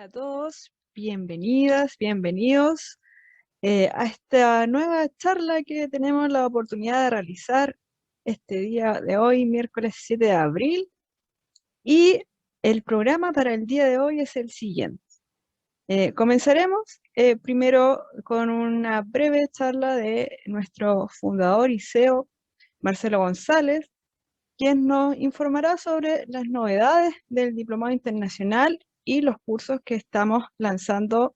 a todos, bienvenidas, bienvenidos a esta nueva charla que tenemos la oportunidad de realizar este día de hoy, miércoles 7 de abril. Y el programa para el día de hoy es el siguiente. Comenzaremos primero con una breve charla de nuestro fundador y CEO, Marcelo González, quien nos informará sobre las novedades del Diplomado Internacional y los cursos que estamos lanzando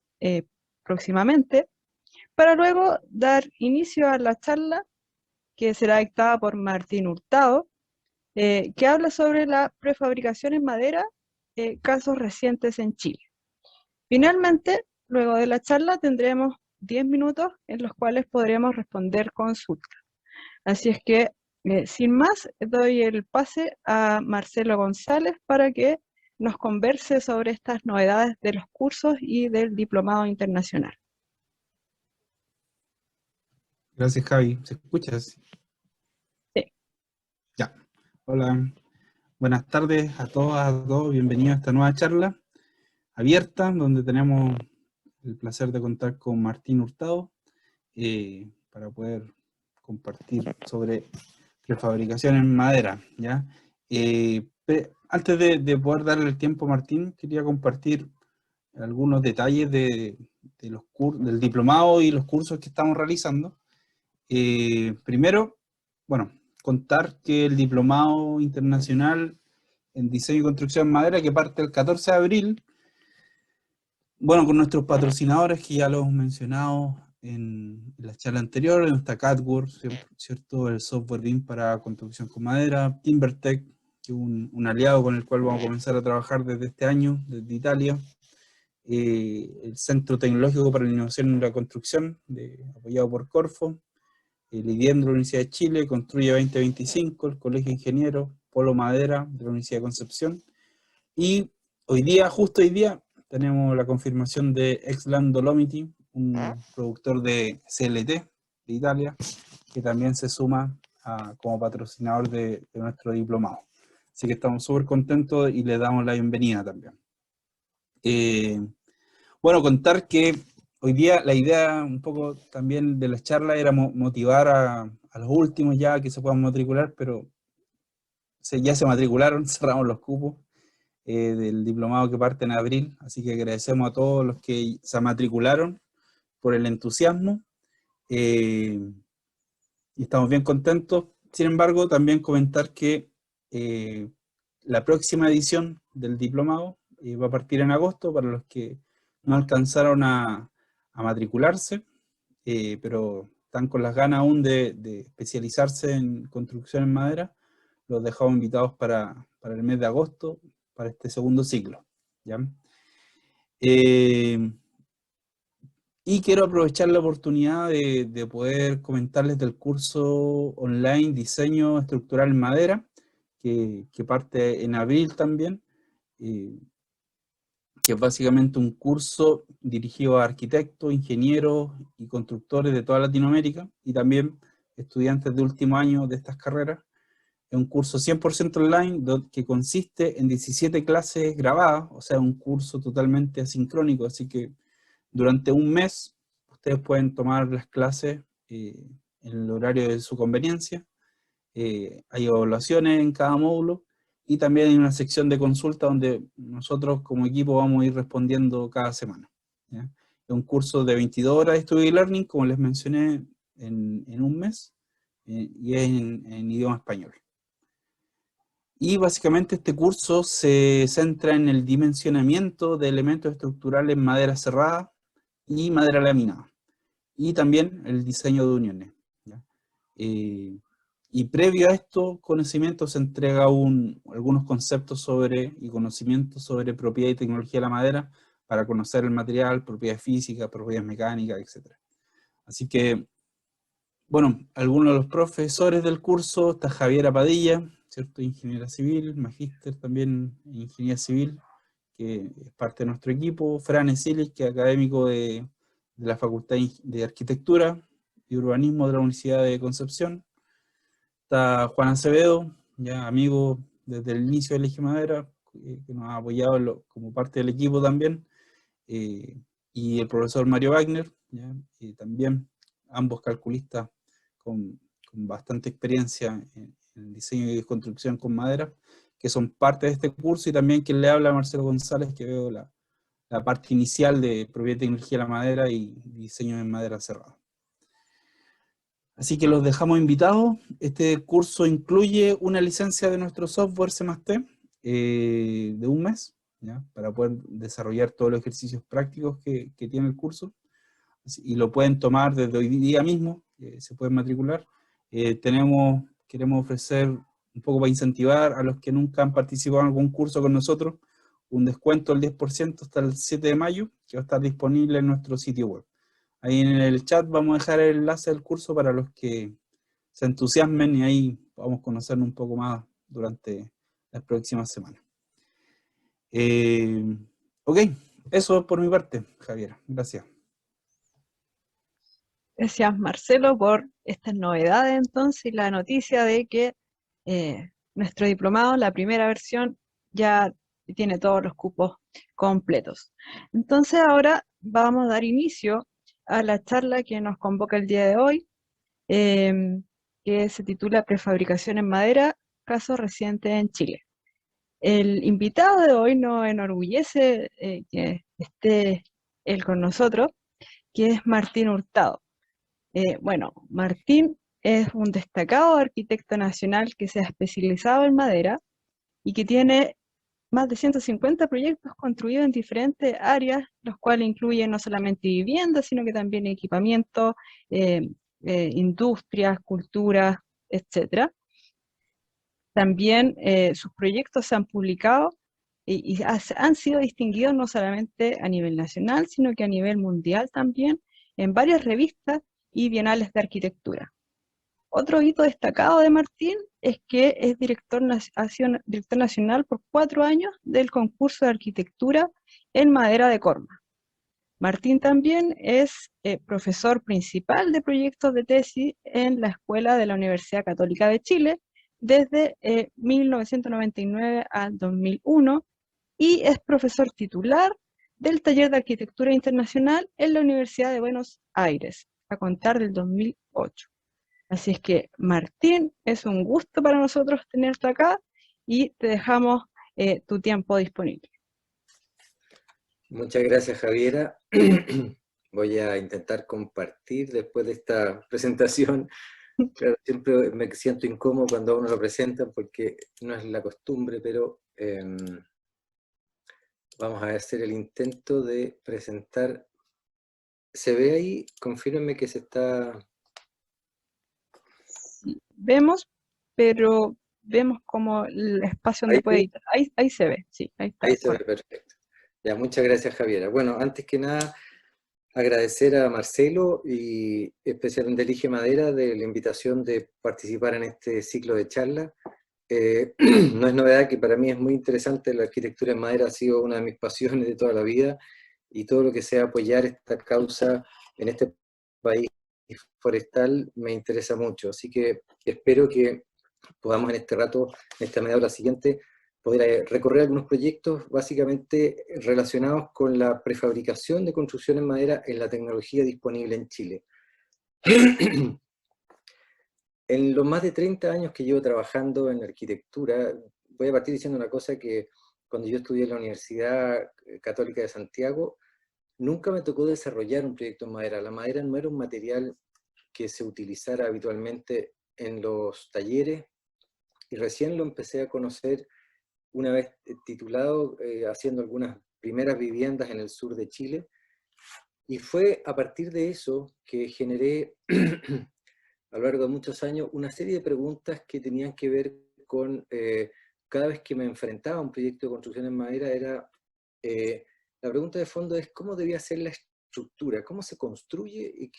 próximamente, para luego dar inicio a la charla que será dictada por Martín Hurtado, que habla sobre la prefabricación en madera, casos recientes en Chile. Finalmente, luego de la charla tendremos 10 minutos en los cuales podremos responder consultas. Así es que, sin más, doy el pase a Marcelo González para que nos converse sobre estas novedades de los cursos y del Diplomado Internacional. Gracias, Javi. ¿Se escucha? Sí. Ya. Hola. Buenas tardes a todas, a todos. Bienvenidos a esta nueva charla abierta, donde tenemos el placer de contar con Martín Hurtado para poder compartir sobre prefabricación en madera, ¿ya? Antes de poder darle el tiempo a Martín, quería compartir algunos detalles del diplomado y los cursos que estamos realizando. Primero, bueno, contar que el Diplomado Internacional en Diseño y Construcción en Madera, que parte el 14 de abril, bueno, con nuestros patrocinadores que ya los hemos mencionado en la charla anterior, está Catworks, ¿cierto? El software BIM para construcción con madera, TimberTech, que es un aliado con el cual vamos a comenzar a trabajar desde este año, desde Italia, el Centro Tecnológico para la Innovación en la Construcción, apoyado por Corfo, el IDIEM de la Universidad de Chile, Construye 2025, el Colegio de Ingenieros, Polo Madera de la Universidad de Concepción. Y hoy día, justo hoy día, tenemos la confirmación de Exland Dolomiti, un productor de CLT de Italia, que también se suma como patrocinador de nuestro diplomado. Así que estamos súper contentos y le damos la bienvenida también. Bueno, contar que hoy día la idea un poco también de la charla era motivar a los últimos ya que se puedan matricular, pero ya se matricularon, cerramos los cupos del diplomado que parte en abril, así que agradecemos a todos los que se matricularon por el entusiasmo y estamos bien contentos. Sin embargo, también comentar que la próxima edición del diplomado va a partir en agosto para los que no alcanzaron a matricularse, pero están con las ganas aún de especializarse en construcción en madera. Los dejamos invitados para el mes de agosto, para este segundo ciclo, ¿ya? Y quiero aprovechar la oportunidad de poder comentarles del curso online Diseño Estructural en Madera, que parte en abril también, que es básicamente un curso dirigido a arquitectos, ingenieros y constructores de toda Latinoamérica, y también estudiantes de último año de estas carreras. Es un curso 100% online que consiste en 17 clases grabadas, o sea, un curso totalmente asincrónico, así que durante un mes ustedes pueden tomar las clases en el horario de su conveniencia. Hay evaluaciones en cada módulo y también hay una sección de consulta donde nosotros como equipo vamos a ir respondiendo cada semana, ¿ya? Es un curso de 22 horas de Study Learning, como les mencioné, en un mes, y es en idioma español. Y básicamente este curso se centra en el dimensionamiento de elementos estructurales en madera cerrada y madera laminada, y también el diseño de uniones, ¿ya? Y previo a esto conocimiento se entrega algunos conceptos y conocimientos sobre propiedad y tecnología de la madera para conocer el material, propiedades físicas, propiedades mecánicas, etc. Así que, bueno, algunos de los profesores del curso, está Javiera Padilla, ¿cierto? Ingeniera civil, magíster también en ingeniería civil, que es parte de nuestro equipo. Fran Esilis, que es académico de la Facultad de Arquitectura y Urbanismo de la Universidad de Concepción. Está Juan Acevedo, ya amigo desde el inicio del Eje Madera, que nos ha apoyado como parte del equipo también. y el profesor Mario Wagner, ¿ya? Y también ambos calculistas con bastante experiencia en diseño y construcción con madera, que son parte de este curso, y también quien le habla, Marcelo González, que veo la parte inicial de propiedad y tecnología de la madera y diseño en madera cerrada. Así que los dejamos invitados. Este curso incluye una licencia de nuestro software CMAST de un mes, ¿ya? Para poder desarrollar todos los ejercicios prácticos que tiene el curso. Y lo pueden tomar desde hoy día mismo, se pueden matricular. Queremos ofrecer, un poco para incentivar a los que nunca han participado en algún curso con nosotros, un descuento del 10% hasta el 7 de mayo, que va a estar disponible en nuestro sitio web. Ahí en el chat vamos a dejar el enlace del curso para los que se entusiasmen, y ahí vamos a conocernos un poco más durante las próximas semanas. Ok, eso por mi parte, Javier. Gracias. Gracias, Marcelo, por estas novedades entonces, y la noticia de que nuestro diplomado, la primera versión, ya tiene todos los cupos completos. Entonces ahora vamos a dar inicio a la charla que nos convoca el día de hoy, que se titula Prefabricación en madera, casos recientes en Chile. El invitado de hoy nos enorgullece que esté él con nosotros, que es Martín Hurtado. Bueno, Martín es un destacado arquitecto nacional que se ha especializado en madera y que tiene más de 150 proyectos construidos en diferentes áreas, los cuales incluyen no solamente viviendas, sino que también equipamiento, industrias, culturas, etc. También sus proyectos se han publicado y han sido distinguidos no solamente a nivel nacional, sino que a nivel mundial también, en varias revistas y bienales de arquitectura. Otro hito destacado de Martín es que es ha sido director nacional por 4 años del concurso de arquitectura en madera de Corma. Martín también es profesor principal de proyectos de tesis en la Escuela de la Universidad Católica de Chile desde 1999 al 2001, y es profesor titular del Taller de Arquitectura Internacional en la Universidad de Buenos Aires, a contar del 2008. Así es que, Martín, es un gusto para nosotros tenerte acá y te dejamos tu tiempo disponible. Muchas gracias, Javiera. Voy a intentar compartir después de esta presentación. Claro, siempre me siento incómodo cuando a uno lo presenta porque no es la costumbre, pero vamos a hacer el intento de presentar. ¿Se ve ahí? Confírmenme que se está... Sí, vemos, pero vemos como el espacio donde ¿Ahí puede sí? editar. Ahí se ve, sí, ahí está. Ahí se ve, perfecto. Ya, muchas gracias, Javiera. Bueno, antes que nada, agradecer a Marcelo y especialmente Elige Madera de la invitación de participar en este ciclo de charla. No es novedad que para mí es muy interesante, la arquitectura en madera ha sido una de mis pasiones de toda la vida, y todo lo que sea apoyar esta causa en este país forestal me interesa mucho. Así que espero que podamos en este rato, en esta media hora siguiente, poder recorrer algunos proyectos básicamente relacionados con la prefabricación de construcción en madera en la tecnología disponible en Chile. En los más de 30 años que llevo trabajando en arquitectura, voy a partir diciendo una cosa, que cuando yo estudié en la Universidad Católica de Santiago, nunca me tocó desarrollar un proyecto en madera. La madera no era un material que se utilizara habitualmente en los talleres, y recién lo empecé a conocer una vez titulado, haciendo algunas primeras viviendas en el sur de Chile, y fue a partir de eso que generé a lo largo de muchos años una serie de preguntas que tenían que ver con, cada vez que me enfrentaba a un proyecto de construcción en madera, era, la pregunta de fondo es cómo debía ser la estructura, cómo se construye y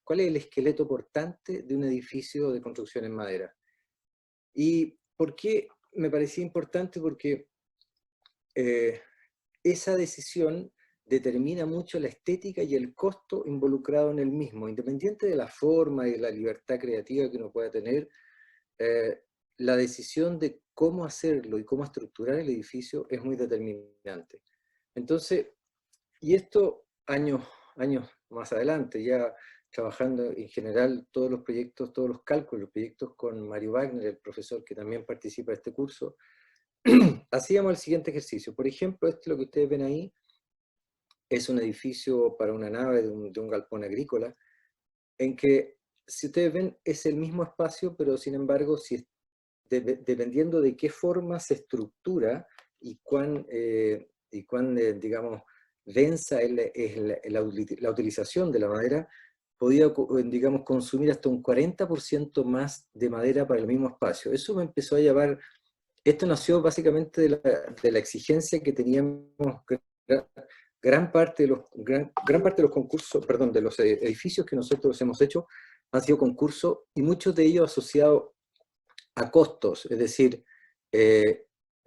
cuál es el esqueleto portante de un edificio de construcción en madera. ¿Y por qué me parecía importante? Porque esa decisión determina mucho la estética y el costo involucrado en el mismo, independiente de la forma y de la libertad creativa que uno pueda tener. La decisión de cómo hacerlo y cómo estructurar el edificio es muy determinante. Entonces, Y esto años más adelante, ya trabajando en general todos los proyectos, todos los cálculos, los proyectos con Mario Wagner, el profesor que también participa de este curso, hacíamos el siguiente ejercicio. Por ejemplo, lo que ustedes ven ahí es un edificio para una nave de un galpón agrícola, en que, si ustedes ven, es el mismo espacio, pero sin embargo, dependiendo de qué forma se estructura y cuán digamos, densa es la utilización de la madera, podía, digamos, consumir hasta un 40% más de madera para el mismo espacio. Eso me empezó a llevar, esto nació básicamente de la exigencia que teníamos, gran parte de los concursos, perdón, de los edificios que nosotros hemos hecho, han sido concursos, y muchos de ellos asociados a costos, es decir,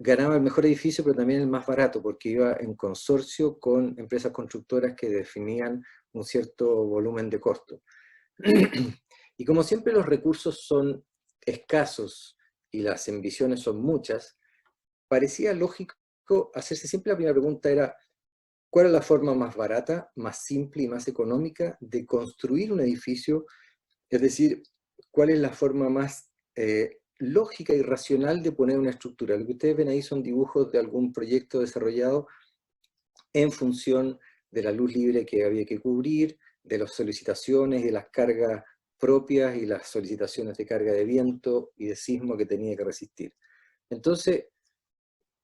ganaba el mejor edificio, pero también el más barato, porque iba en consorcio con empresas constructoras que definían un cierto volumen de costo. Y como siempre los recursos son escasos y las ambiciones son muchas, parecía lógico hacerse siempre la primera pregunta era, ¿cuál es la forma más barata, más simple y más económica de construir un edificio? Es decir, ¿cuál es la forma más lógica y racional de poner una estructura? Lo que ustedes ven ahí son dibujos de algún proyecto desarrollado en función de la luz libre que había que cubrir, de las solicitaciones y las cargas propias y las solicitaciones de carga de viento y de sismo que tenía que resistir. Entonces,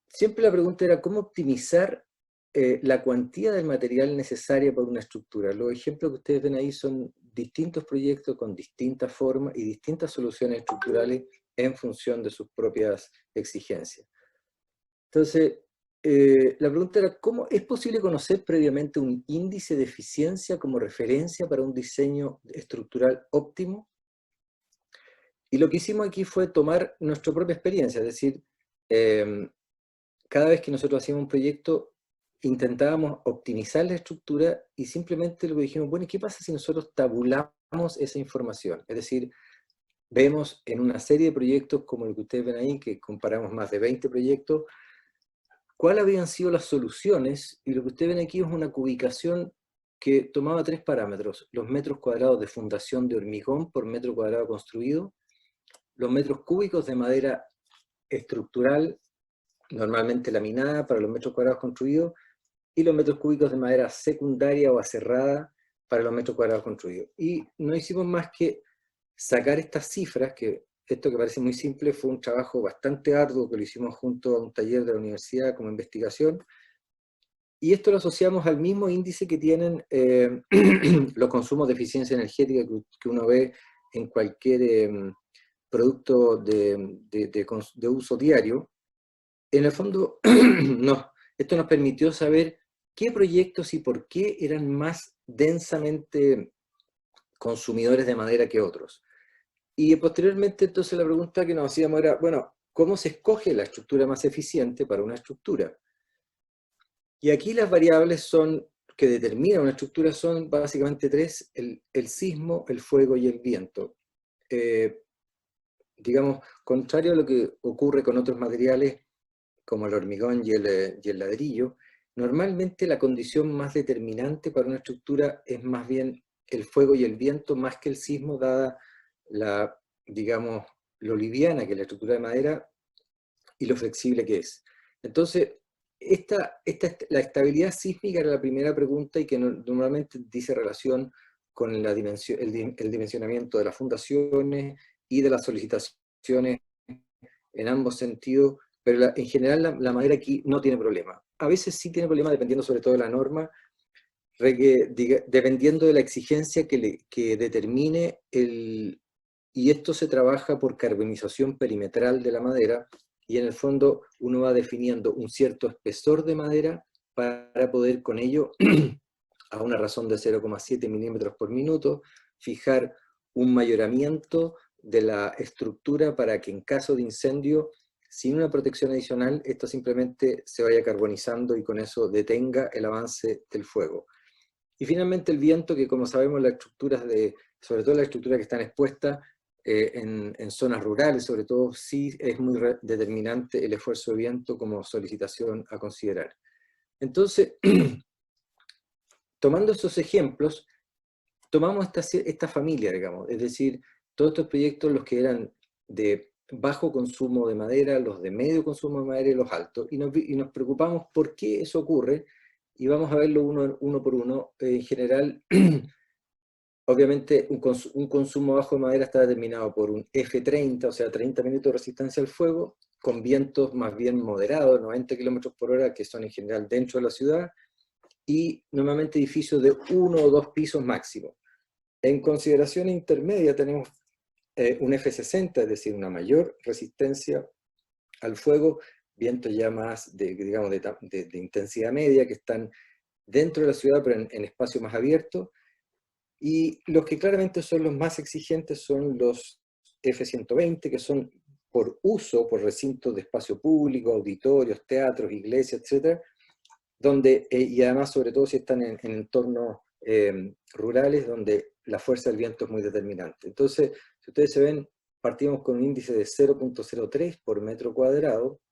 siempre la pregunta era cómo optimizar la cuantía del material necesaria para una estructura. Los ejemplos que ustedes ven ahí son distintos proyectos con distintas formas y distintas soluciones estructurales en función de sus propias exigencias. Entonces, la pregunta era, ¿cómo es posible conocer previamente un índice de eficiencia como referencia para un diseño estructural óptimo? Y lo que hicimos aquí fue tomar nuestra propia experiencia, es decir, cada vez que nosotros hacíamos un proyecto, intentábamos optimizar la estructura y simplemente lo que dijimos, bueno, ¿y qué pasa si nosotros tabulamos esa información? Es decir, vemos en una serie de proyectos como el que ustedes ven ahí, que comparamos más de 20 proyectos, cuáles habían sido las soluciones, y lo que ustedes ven aquí es una cubicación que tomaba 3 parámetros, los metros cuadrados de fundación de hormigón por metro cuadrado construido, los metros cúbicos de madera estructural, normalmente laminada para los metros cuadrados construidos, y los metros cúbicos de madera secundaria o aserrada para los metros cuadrados construidos. Y no hicimos más que sacar estas cifras, que esto que parece muy simple fue un trabajo bastante arduo que lo hicimos junto a un taller de la universidad como investigación, y esto lo asociamos al mismo índice que tienen los consumos de eficiencia energética que uno ve en cualquier producto de uso diario. En el fondo, no, esto nos permitió saber qué proyectos y por qué eran más densamente consumidores de madera que otros. Y posteriormente, entonces, la pregunta que nos hacíamos era, bueno, ¿cómo se escoge la estructura más eficiente para una estructura? Y aquí las variables que determinan una estructura son básicamente 3, el sismo, el fuego y el viento. Digamos, contrario a lo que ocurre con otros materiales, como el hormigón y el ladrillo, normalmente la condición más determinante para una estructura es más bien el fuego y el viento, más que el sismo, dada digamos, lo liviana que es la estructura de madera y lo flexible que es. Entonces, la estabilidad sísmica era la primera pregunta, y que normalmente dice relación con el dimensionamiento de las fundaciones y de las solicitaciones en ambos sentidos, pero en general la madera aquí no tiene problema. A veces sí tiene problema dependiendo sobre todo de la norma, dependiendo de la exigencia que determine y esto se trabaja por carbonización perimetral de la madera, y en el fondo uno va definiendo un cierto espesor de madera para poder con ello, a una razón de 0,7 milímetros por minuto, fijar un mayoramiento de la estructura para que en caso de incendio, sin una protección adicional, esto simplemente se vaya carbonizando y con eso detenga el avance del fuego. Y finalmente el viento, que como sabemos las estructuras sobre todo las estructuras que están expuestas en zonas rurales, sobre todo, sí es muy determinante el esfuerzo de viento como solicitación a considerar. Entonces, tomando esos ejemplos, tomamos esta familia, digamos, es decir, todos estos proyectos, los que eran de bajo consumo de madera, los de medio consumo de madera y los altos, y nos preocupamos por qué eso ocurre, y vamos a verlo uno por uno. En general, obviamente un consumo bajo de madera está determinado por un F30, o sea, 30 minutos de resistencia al fuego, con vientos más bien moderados, 90 kilómetros por hora, que son en general dentro de la ciudad, y normalmente edificios de 1 o 2 pisos máximo. En consideración intermedia tenemos un F60, es decir, una mayor resistencia al fuego, vientos ya más digamos, de intensidad media, que están dentro de la ciudad, pero en espacios más abiertos. Y los que claramente son los más exigentes son los F120, que son por uso, por recintos de espacio público, auditorios, teatros, iglesias, etc., donde, y además sobre todo si están en entornos rurales, donde la fuerza del viento es muy determinante. Entonces, si ustedes se ven, partimos con un índice de 0.03 por metro cuadrado,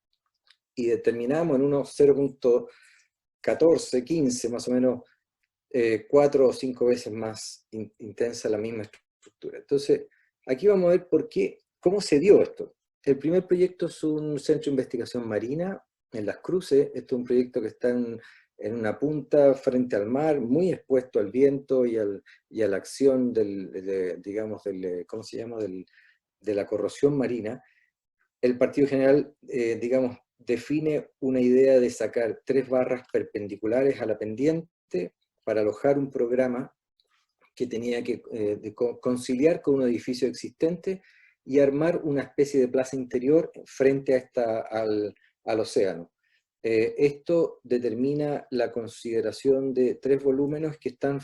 y determinamos en unos 0.14, 15 más o menos, 4 o 5 veces más intensa la misma estructura. Entonces, aquí vamos a ver cómo se dio esto. El primer proyecto es un centro de investigación marina en Las Cruces. Esto es un proyecto que está en una punta frente al mar, muy expuesto al viento y a la acción ¿cómo se llama?, de la corrosión marina. El Partido General, digamos, define una idea de sacar 3 barras perpendiculares a la pendiente para alojar un programa que tenía que conciliar con un edificio existente y armar una especie de plaza interior frente al océano. Esto determina la consideración de 3 volúmenes que están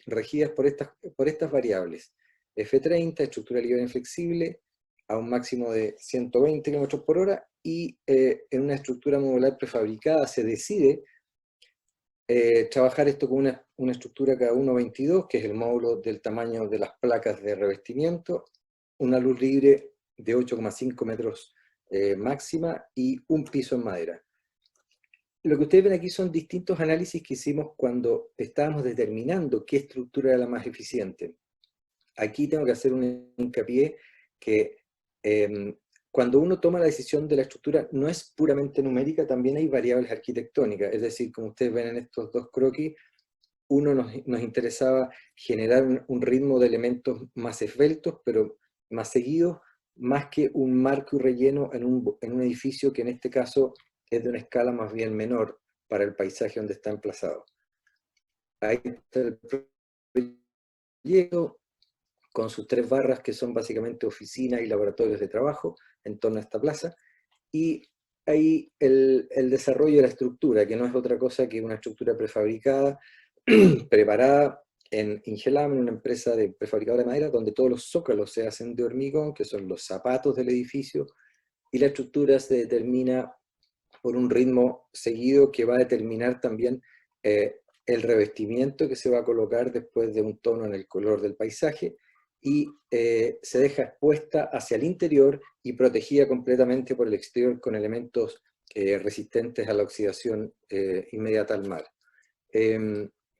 regidas por estas variables. F30, estructura libre e flexible, a un máximo de 120 km por hora, y en una estructura modular prefabricada se decide trabajar esto con una estructura K122, que es el módulo del tamaño de las placas de revestimiento, una luz libre de 8,5 metros máxima y un piso en madera. Lo que ustedes ven aquí son distintos análisis que hicimos cuando estábamos determinando qué estructura era la más eficiente. Aquí tengo que hacer un hincapié que cuando uno toma la decisión de la estructura no es puramente numérica, también hay variables arquitectónicas. Es decir, como ustedes ven en estos 2 croquis, uno nos interesaba generar un ritmo de elementos más esbeltos, pero más seguidos, más que un marco y relleno en un edificio que en este caso es de una escala más bien menor para el paisaje donde está emplazado. Ahí está el proyecto con sus 3 barras que son básicamente oficinas y laboratorios de trabajo en torno a esta plaza, y ahí el desarrollo de la estructura, que no es otra cosa que una estructura prefabricada, preparada en Ingelamen, una empresa de prefabricadora de madera, donde todos los zócalos se hacen de hormigón, que son los zapatos del edificio, y la estructura se determina por un ritmo seguido que va a determinar también el revestimiento que se va a colocar después de un tono en el color del paisaje, y se deja expuesta hacia el interior y protegida completamente por el exterior con elementos resistentes a la oxidación inmediata al mar.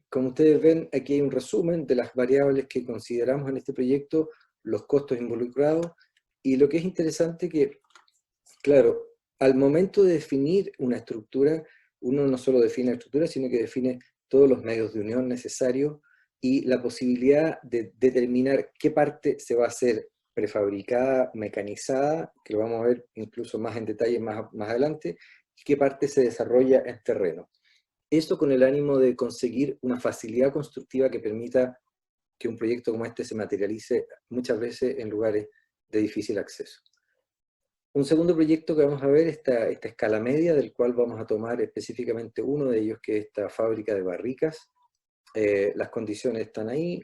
Como ustedes ven, aquí hay un resumen de las variables que consideramos en este proyecto, los costos involucrados, y lo que es interesante que, claro, al momento de definir una estructura, uno no solo define la estructura, sino que define todos los medios de unión necesarios y la posibilidad de determinar qué parte se va a hacer prefabricada, mecanizada, que lo vamos a ver incluso más en detalle más adelante, y qué parte se desarrolla en terreno. Eso con el ánimo de conseguir una facilidad constructiva que permita que un proyecto como este se materialice muchas veces en lugares de difícil acceso. Un segundo proyecto que vamos a ver, esta escala media, del cual vamos a tomar específicamente uno de ellos, que es esta fábrica de barricas. Las condiciones están ahí,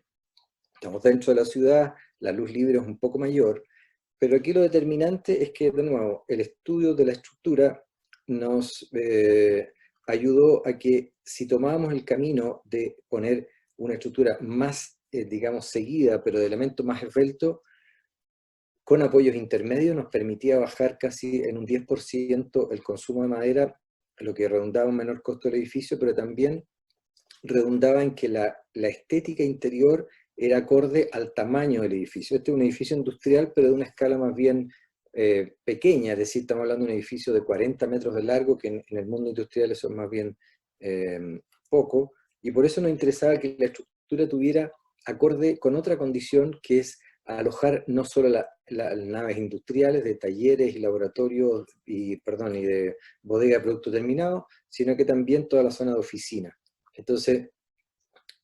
estamos dentro de la ciudad, la luz libre es un poco mayor, pero aquí lo determinante es que, de nuevo, el estudio de la estructura nos ayudó a que si tomábamos el camino de poner una estructura más, digamos, seguida, pero de elementos más esbeltos, con apoyos intermedios nos permitía bajar casi en un 10% el consumo de madera, lo que redundaba en un menor costo del edificio, pero también redundaba en que la estética interior era acorde al tamaño del edificio. Este es un edificio industrial, pero de una escala más bien pequeña, es decir, estamos hablando de un edificio de 40 metros de largo, que en el mundo industrial eso es más bien poco, y por eso nos interesaba que la estructura tuviera acorde con otra condición, que es alojar no solo las naves industriales de talleres y laboratorios y de bodega de producto terminado, sino que también toda la zona de oficina. Entonces,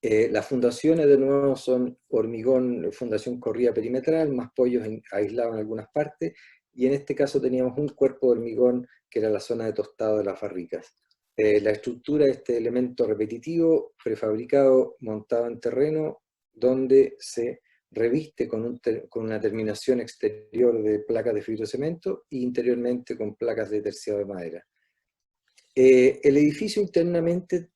las fundaciones de nuevo son hormigón, fundación corrida perimetral, más pollos aislados en algunas partes, y en este caso teníamos un cuerpo de hormigón que era la zona de tostado de las barricas. La estructura de este elemento repetitivo, prefabricado, montado en terreno, donde se reviste con una terminación exterior de placas de fibrocemento e interiormente con placas de terciado de madera. El edificio internamente,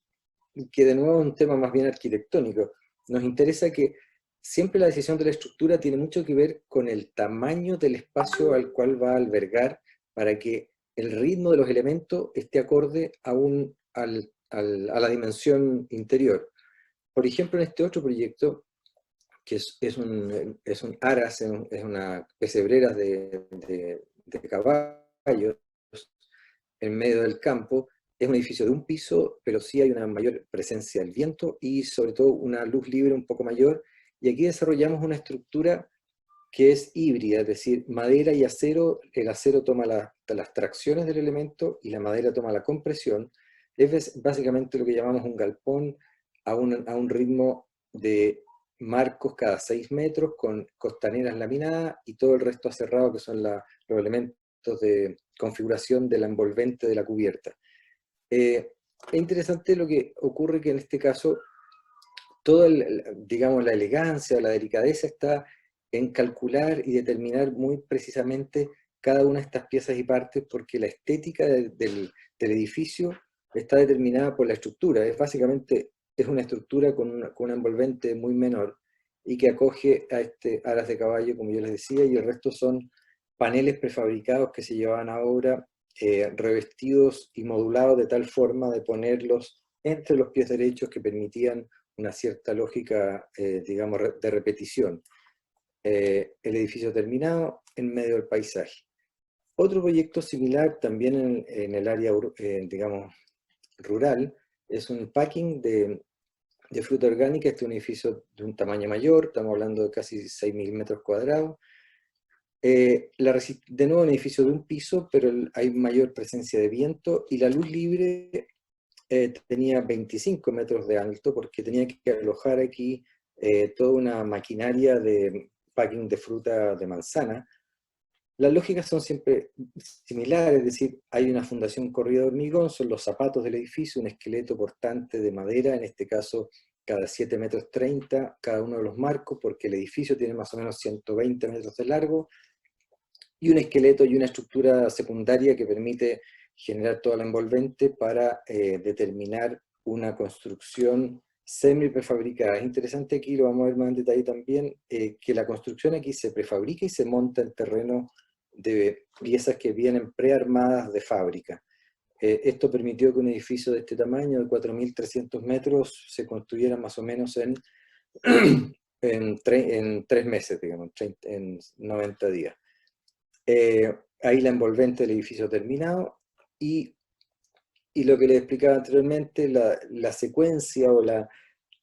que de nuevo es un tema más bien arquitectónico, nos interesa que siempre la decisión de la estructura tiene mucho que ver con el tamaño del espacio al cual va a albergar, para que el ritmo de los elementos esté acorde a la dimensión interior. Por ejemplo, en este otro proyecto, que es un aras, es una pesebrera de caballos en medio del campo. Es un edificio de un piso, pero sí hay una mayor presencia del viento y sobre todo una luz libre un poco mayor. Y aquí desarrollamos una estructura que es híbrida, es decir, madera y acero. El acero toma las tracciones del elemento y la madera toma la compresión. Es básicamente lo que llamamos un galpón a un ritmo de marcos cada 6 metros, con costaneras laminadas y todo el resto aserrado, que son los elementos de configuración de la envolvente de la cubierta. Es interesante lo que ocurre, que en este caso toda, digamos, la elegancia o la delicadeza está en calcular y determinar muy precisamente cada una de estas piezas y partes, porque la estética del edificio está determinada por la estructura. Básicamente es una estructura con una envolvente muy menor y que acoge a aras de caballo, como yo les decía, y el resto son paneles prefabricados que se llevaban a obra, revestidos y modulados de tal forma de ponerlos entre los pies derechos, que permitían una cierta lógica, digamos, de repetición. El edificio terminado en medio del paisaje. Otro proyecto similar también en el área, digamos, rural, es un packing de fruta orgánica. Este es un edificio de un tamaño mayor, estamos hablando de casi 6.000 metros cuadrados. De nuevo un edificio de un piso, pero hay mayor presencia de viento, y la luz libre tenía 25 metros de alto, porque tenía que alojar aquí toda una maquinaria de packing de fruta de manzana. Las lógicas son siempre similares, es decir, hay una fundación corrida de hormigón, son los zapatos del edificio, un esqueleto portante de madera, en este caso cada 7 metros 30 cada uno de los marcos, porque el edificio tiene más o menos 120 metros de largo, y un esqueleto y una estructura secundaria que permite generar toda la envolvente para determinar una construcción semi-prefabricada. Es interesante, aquí lo vamos a ver más en detalle también, que la construcción aquí se prefabrica y se monta en terreno de piezas que vienen prearmadas de fábrica. Esto permitió que un edificio de este tamaño, de 4.300 metros, se construyera más o menos en 3 meses, digamos, en 90 días. Ahí la envolvente del edificio terminado, y lo que les explicaba anteriormente, la secuencia o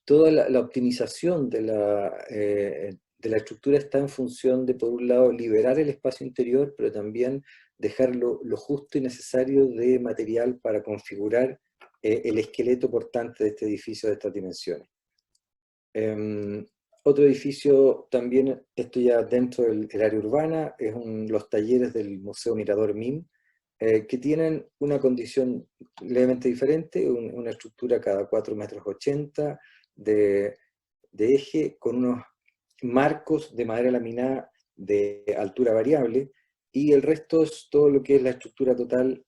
toda la optimización de la estructura está en función de, por un lado, liberar el espacio interior, pero también dejar lo justo y necesario de material para configurar el esqueleto portante de este edificio de estas dimensiones. Otro edificio también, esto ya dentro del área urbana, es los talleres del Museo Mirador MIM, que tienen una condición levemente diferente, una estructura cada 4 metros 80 de eje, con unos marcos de madera laminada de altura variable, y el resto es todo lo que es la estructura total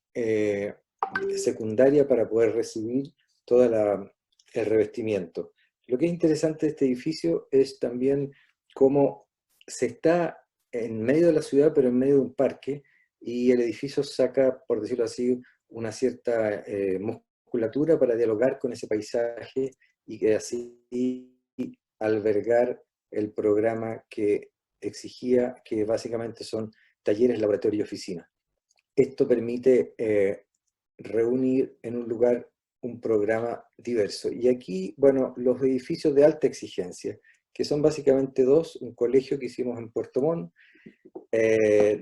secundaria para poder recibir todo el revestimiento. Lo que es interesante de este edificio es también cómo se está en medio de la ciudad, pero en medio de un parque, y el edificio saca, por decirlo así, una cierta musculatura para dialogar con ese paisaje y que así albergar el programa que exigía, que básicamente son talleres, laboratorio y oficina. Esto permite reunir en un lugar un programa diverso. Y aquí, bueno, los edificios de alta exigencia, que son básicamente dos, un colegio que hicimos en Puerto Montt,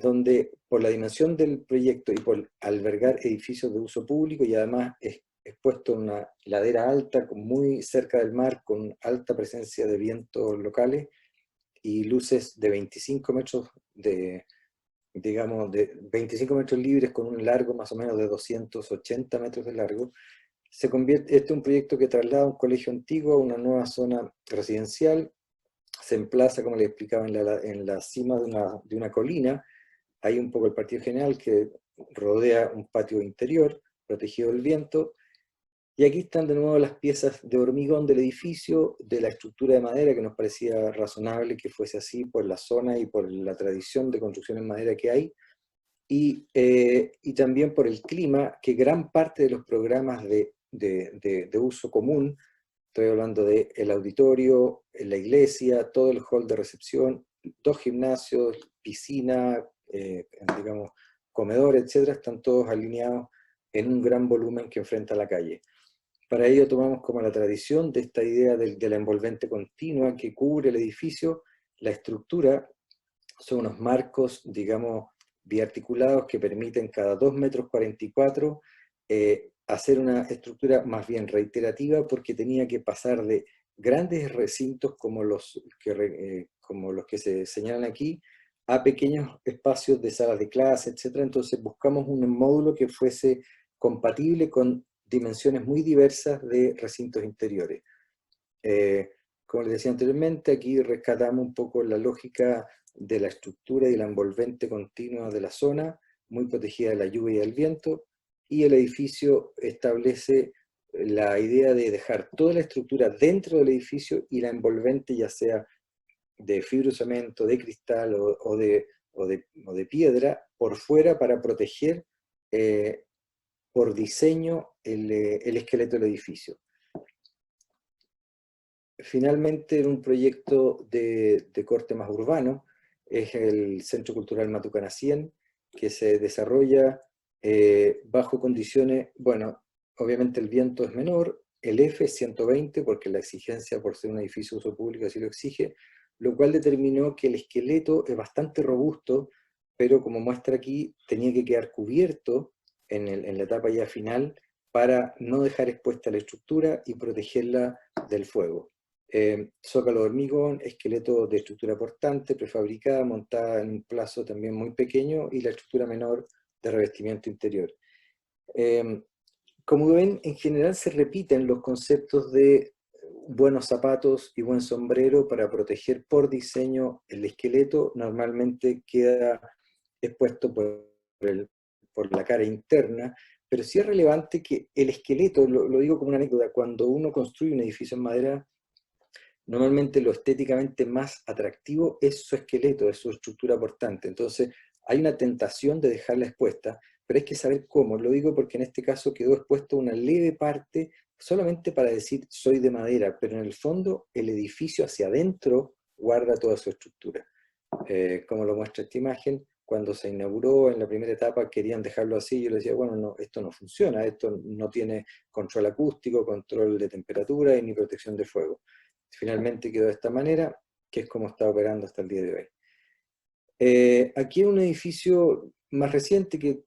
donde por la dimensión del proyecto y por albergar edificios de uso público y además expuesto en una ladera alta, muy cerca del mar, con alta presencia de vientos locales y luces de 25 metros digamos, de 25 metros libres con un largo más o menos de 280 metros de largo, se convierte, este es un proyecto que traslada un colegio antiguo a una nueva zona residencial, se emplaza, como les explicaba, en la cima de una colina, hay un poco el patio general que rodea un patio interior, protegido del viento, y aquí están de nuevo las piezas de hormigón del edificio, de la estructura de madera, que nos parecía razonable que fuese así por la zona y por la tradición de construcción en madera que hay, y también por el clima, que gran parte de los programas de uso común, estoy hablando del auditorio, la iglesia, todo el hall de recepción, 2 gimnasios, piscina, digamos, comedor, etcétera, están todos alineados en un gran volumen que enfrenta la calle. Para ello tomamos como la tradición de esta idea de la envolvente continua que cubre el edificio, la estructura, son unos marcos, digamos, biarticulados que permiten cada 2,44 metros hacer una estructura más bien reiterativa porque tenía que pasar de grandes recintos como los que se señalan aquí a pequeños espacios de salas de clase, etc. Entonces buscamos un módulo que fuese compatible con dimensiones muy diversas de recintos interiores. Como les decía anteriormente, aquí rescatamos un poco la lógica de la estructura y la envolvente continua de la zona, muy protegida de la lluvia y del viento, y el edificio establece la idea de dejar toda la estructura dentro del edificio y la envolvente, ya sea de fibrocemento, de cristal o de piedra, por fuera para proteger por diseño el esqueleto del edificio. Finalmente, en un proyecto de corte más urbano, es el Centro Cultural Matucana 100, que se desarrolla bajo condiciones, bueno, obviamente el viento es menor, el F es 120, porque la exigencia por ser un edificio de uso público así lo exige, lo cual determinó que el esqueleto es bastante robusto, pero como muestra aquí, tenía que quedar cubierto en la etapa ya final para no dejar expuesta la estructura y protegerla del fuego. Zócalo de hormigón, esqueleto de estructura portante, prefabricada, montada en un plazo también muy pequeño, y la estructura menor de revestimiento interior. Como ven, en general se repiten los conceptos de buenos zapatos y buen sombrero para proteger por diseño el esqueleto. Normalmente queda expuesto por la cara interna, pero sí es relevante que el esqueleto, lo digo como una anécdota, cuando uno construye un edificio en madera, normalmente lo estéticamente más atractivo es su esqueleto, es su estructura portante. Entonces, hay una tentación de dejarla expuesta, pero hay que saber cómo. Lo digo porque en este caso quedó expuesto una leve parte, solamente para decir soy de madera, pero en el fondo el edificio hacia adentro guarda toda su estructura. Como lo muestra esta imagen, cuando se inauguró en la primera etapa querían dejarlo así, yo les decía, bueno, no, esto no funciona, esto no tiene control acústico, control de temperatura y ni protección de fuego. Finalmente quedó de esta manera, que es como está operando hasta el día de hoy. Aquí en un edificio más reciente que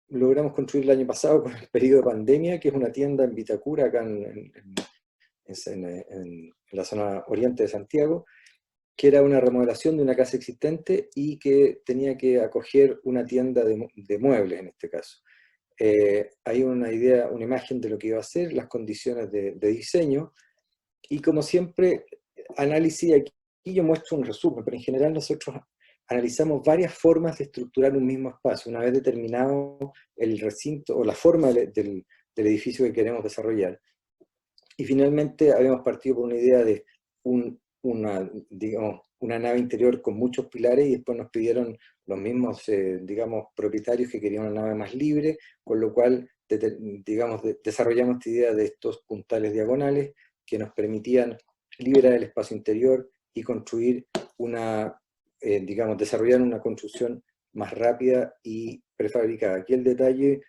logramos construir el año pasado con el periodo de pandemia, que es una tienda en Vitacura, acá en la zona oriente de Santiago, que era una remodelación de una casa existente y que tenía que acoger una tienda de muebles en este caso. Hay una idea, una imagen de lo que iba a ser, las condiciones de diseño, y como siempre, análisis, aquí yo muestro un resumen, pero en general nosotros analizamos varias formas de estructurar un mismo espacio, una vez determinado el recinto o la forma del edificio que queremos desarrollar. Y finalmente habíamos partido por una idea de digamos, una nave interior con muchos pilares, y después nos pidieron los mismos, digamos, propietarios que querían una nave más libre, con lo cual, digamos, desarrollamos esta idea de estos puntales diagonales, que nos permitían liberar el espacio interior y construir digamos, desarrollar una construcción más rápida y prefabricada. Aquí el detalle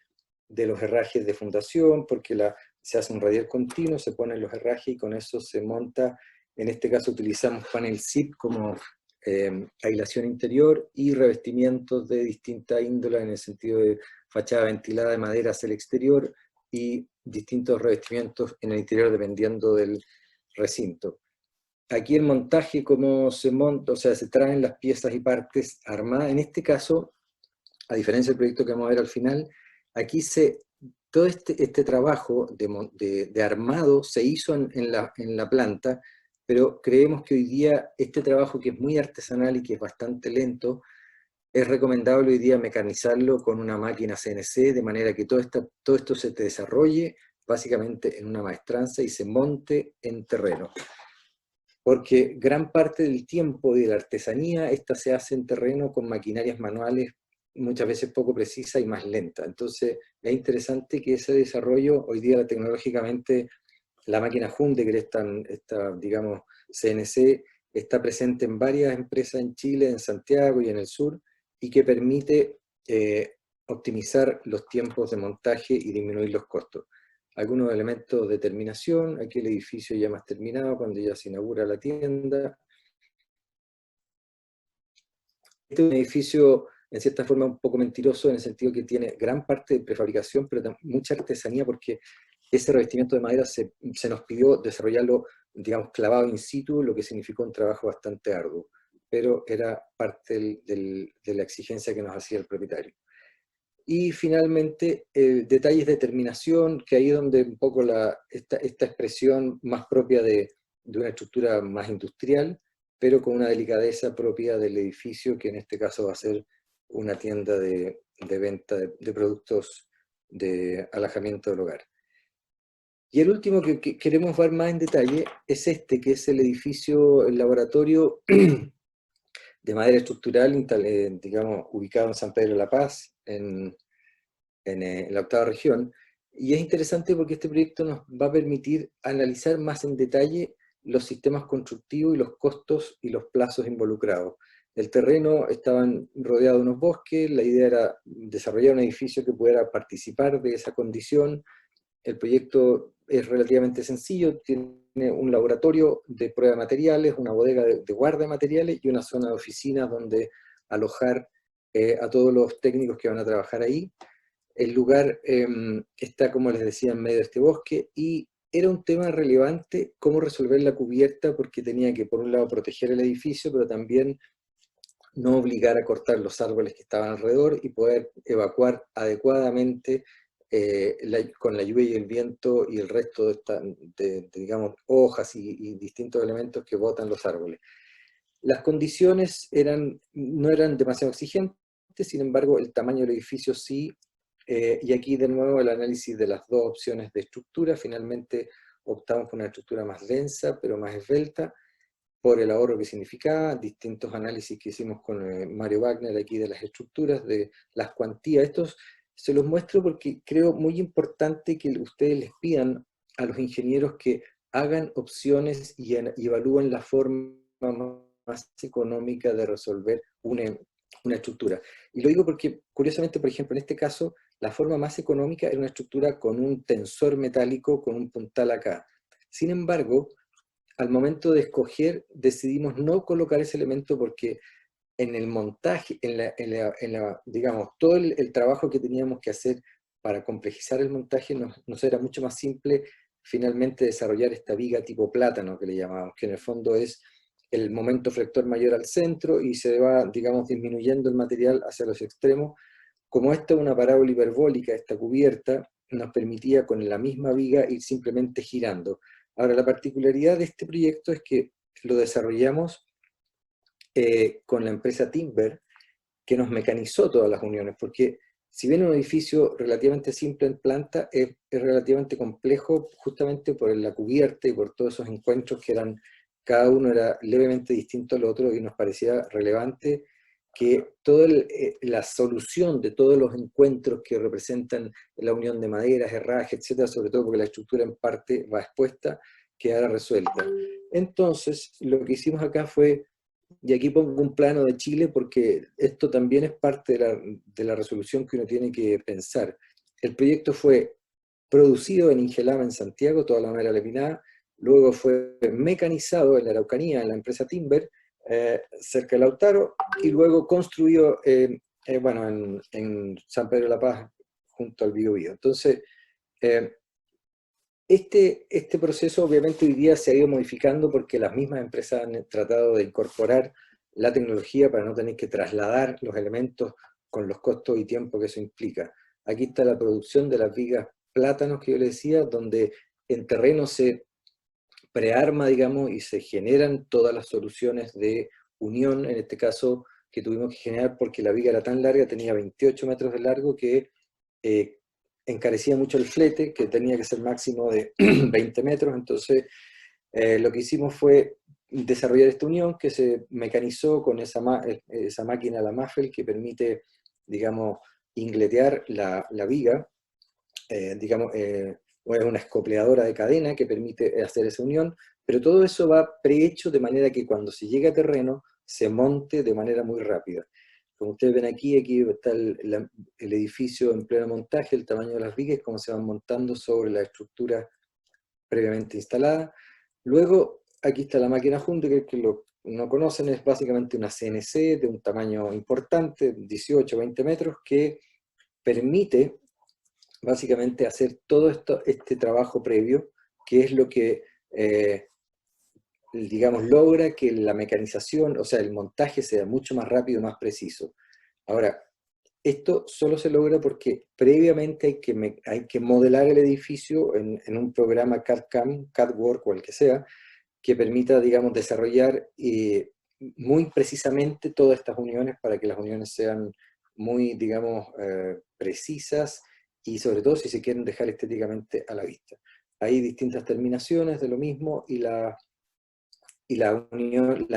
de los herrajes de fundación, porque se hace un radial continuo, se ponen los herrajes y con eso se monta. En este caso utilizamos panel zip como aislación interior y revestimientos de distinta índole en el sentido de fachada ventilada de madera hacia el exterior y distintos revestimientos en el interior dependiendo del recinto. Aquí el montaje, cómo se monta, o sea, se traen las piezas y partes armadas. En este caso, a diferencia del proyecto que vamos a ver al final, aquí todo este trabajo de armado se hizo en la planta, pero creemos que hoy día este trabajo, que es muy artesanal y que es bastante lento, es recomendable hoy día mecanizarlo con una máquina CNC, de manera que todo esto se desarrolle básicamente en una maestranza y se monte en terreno. Porque gran parte del tiempo de la artesanía, esta se hace en terreno con maquinarias manuales muchas veces poco precisa y más lenta. Entonces es interesante que ese desarrollo, hoy día tecnológicamente, la máquina Hyundai, que esta, digamos, CNC, está presente en varias empresas en Chile, en Santiago y en el sur, y que permite optimizar los tiempos de montaje y disminuir los costos. Algunos elementos de terminación, aquí el edificio ya más terminado, cuando ya se inaugura la tienda. Este es un edificio, en cierta forma, un poco mentiroso, en el sentido que tiene gran parte de prefabricación, pero mucha artesanía, porque ese revestimiento de madera se nos pidió desarrollarlo, digamos, clavado in situ, lo que significó un trabajo bastante arduo, pero era parte de la exigencia que nos hacía el propietario. Y finalmente, detalles de terminación, que ahí es donde un poco esta expresión más propia de una estructura más industrial, pero con una delicadeza propia del edificio, que en este caso va a ser una tienda de venta de productos de alojamiento del hogar. Y el último que queremos ver más en detalle es este, que es el edificio, el laboratorio de madera estructural, digamos, ubicado en San Pedro de la Paz, en la octava región. Y es interesante porque este proyecto nos va a permitir analizar más en detalle los sistemas constructivos y los costos y los plazos involucrados. El terreno estaban rodeado de unos bosques, la idea era desarrollar un edificio que pudiera participar de esa condición. El proyecto es relativamente sencillo, tiene un laboratorio de prueba de materiales, una bodega de guarda de materiales y una zona de oficinas donde alojar a todos los técnicos que van a trabajar ahí. El lugar está, como les decía, en medio de este bosque, y era un tema relevante cómo resolver la cubierta, porque tenía que, por un lado, proteger el edificio, pero también no obligar a cortar los árboles que estaban alrededor y poder evacuar adecuadamente con la lluvia y el viento y el resto de digamos, hojas y distintos elementos que botan los árboles. Las condiciones no eran demasiado exigentes, sin embargo, el tamaño del edificio sí. Y aquí de nuevo el análisis de las dos opciones de estructura. Finalmente optamos por una estructura más densa, pero más esbelta, por el ahorro que significaba, distintos análisis que hicimos con Mario Wagner aquí de las estructuras, de las cuantías. Estos se los muestro porque creo muy importante que ustedes les pidan a los ingenieros que hagan opciones y evalúen la forma más económica de resolver una estructura. Y lo digo porque, curiosamente, por ejemplo, en este caso, la forma más económica era una estructura con un tensor metálico, con un puntal acá. Sin embargo, al momento de escoger, decidimos no colocar ese elemento porque en el montaje, digamos, todo el trabajo que teníamos que hacer para complejizar el montaje nos era mucho más simple finalmente desarrollar esta viga tipo plátano que le llamamos, que en el fondo es el momento flector mayor al centro y se va, digamos, disminuyendo el material hacia los extremos. Como esta es una parábola hiperbólica, esta cubierta nos permitía con la misma viga ir simplemente girando. Ahora, la particularidad de este proyecto es que lo desarrollamos con la empresa Timber, que nos mecanizó todas las uniones, porque si bien un edificio relativamente simple en planta, es relativamente complejo justamente por la cubierta y por todos esos encuentros que cada uno era levemente distinto al otro, y nos parecía relevante que toda la solución de todos los encuentros que representan la unión de maderas, herraje, etcétera, sobre todo porque la estructura en parte va expuesta, quedara resuelta. Entonces, lo que hicimos acá fue, y aquí pongo un plano de Chile porque esto también es parte de la resolución que uno tiene que pensar. El proyecto fue producido en Ingelama, en Santiago, toda la madera laminada, luego fue mecanizado en la Araucanía, en la empresa Timber, cerca de Lautaro, y luego construido bueno, en San Pedro de la Paz, junto al Biobío. Entonces, este proceso obviamente hoy día se ha ido modificando porque las mismas empresas han tratado de incorporar la tecnología para no tener que trasladar los elementos con los costos y tiempo que eso implica. Aquí está la producción de las vigas plátanos que yo les decía, donde en terreno se prearma, digamos, y se generan todas las soluciones de unión, en este caso, que tuvimos que generar porque la viga era tan larga, tenía 28 metros de largo, que encarecía mucho el flete, que tenía que ser máximo de 20 metros, entonces lo que hicimos fue desarrollar esta unión que se mecanizó con esa máquina, la Maffel, que permite, digamos, ingletear la viga, digamos, es una escopleadora de cadena que permite hacer esa unión, pero todo eso va prehecho de manera que cuando se llega a terreno se monte de manera muy rápida. Como ustedes ven aquí está el edificio en pleno montaje, el tamaño de las vigas, cómo se van montando sobre la estructura previamente instalada. Luego, aquí está la máquina junta, que lo no conocen, es básicamente una CNC de un tamaño importante, 18, 20 metros, que permite básicamente hacer todo este trabajo previo, que es lo que, digamos, logra que la mecanización, o sea, el montaje sea mucho más rápido, más preciso. Ahora, esto solo se logra porque previamente hay que modelar el edificio en un programa CAD-CAM, CADWork o el que sea, que permita, digamos, desarrollar muy precisamente todas estas uniones para que las uniones sean muy, digamos, precisas y sobre todo si se quieren dejar estéticamente a la vista. Hay distintas terminaciones de lo mismo y la unión,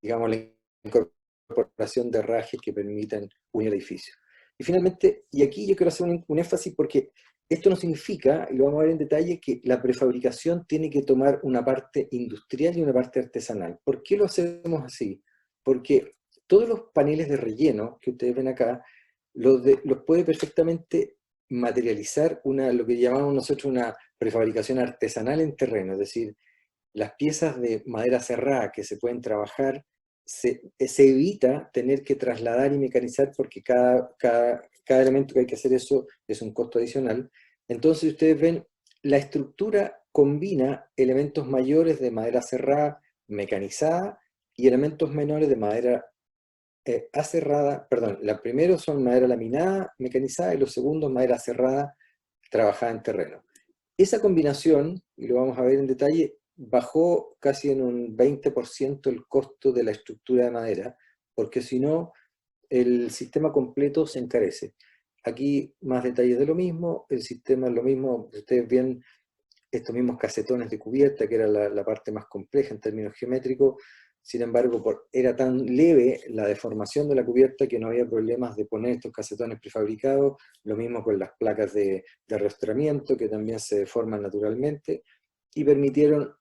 digamos, la incorporación de herrajes que permiten unir el edificio. Y finalmente, y aquí yo quiero hacer un énfasis porque esto no significa, y lo vamos a ver en detalle, que la prefabricación tiene que tomar una parte industrial y una parte artesanal. ¿Por qué lo hacemos así? Porque todos los paneles de relleno que ustedes ven acá, los puede perfectamente materializar lo que llamamos nosotros una prefabricación artesanal en terreno, es decir, las piezas de madera cerrada que se pueden trabajar, se evita tener que trasladar y mecanizar porque cada elemento que hay que hacer eso es un costo adicional. Entonces ustedes ven, la estructura combina elementos mayores de madera cerrada, mecanizada, y elementos menores de madera aserrada, perdón, los primeros son madera laminada, mecanizada, y los segundos madera cerrada, trabajada en terreno. Esa combinación, y lo vamos a ver en detalle, bajó casi en un 20% el costo de la estructura de madera, porque si no, el sistema completo se encarece. Aquí más detalles de lo mismo, el sistema es lo mismo, ustedes ven estos mismos casetones de cubierta, que era la parte más compleja en términos geométricos. Sin embargo, era tan leve la deformación de la cubierta que no había problemas de poner estos casetones prefabricados, lo mismo con las placas de arrastramiento, que también se deforman naturalmente, y permitieron,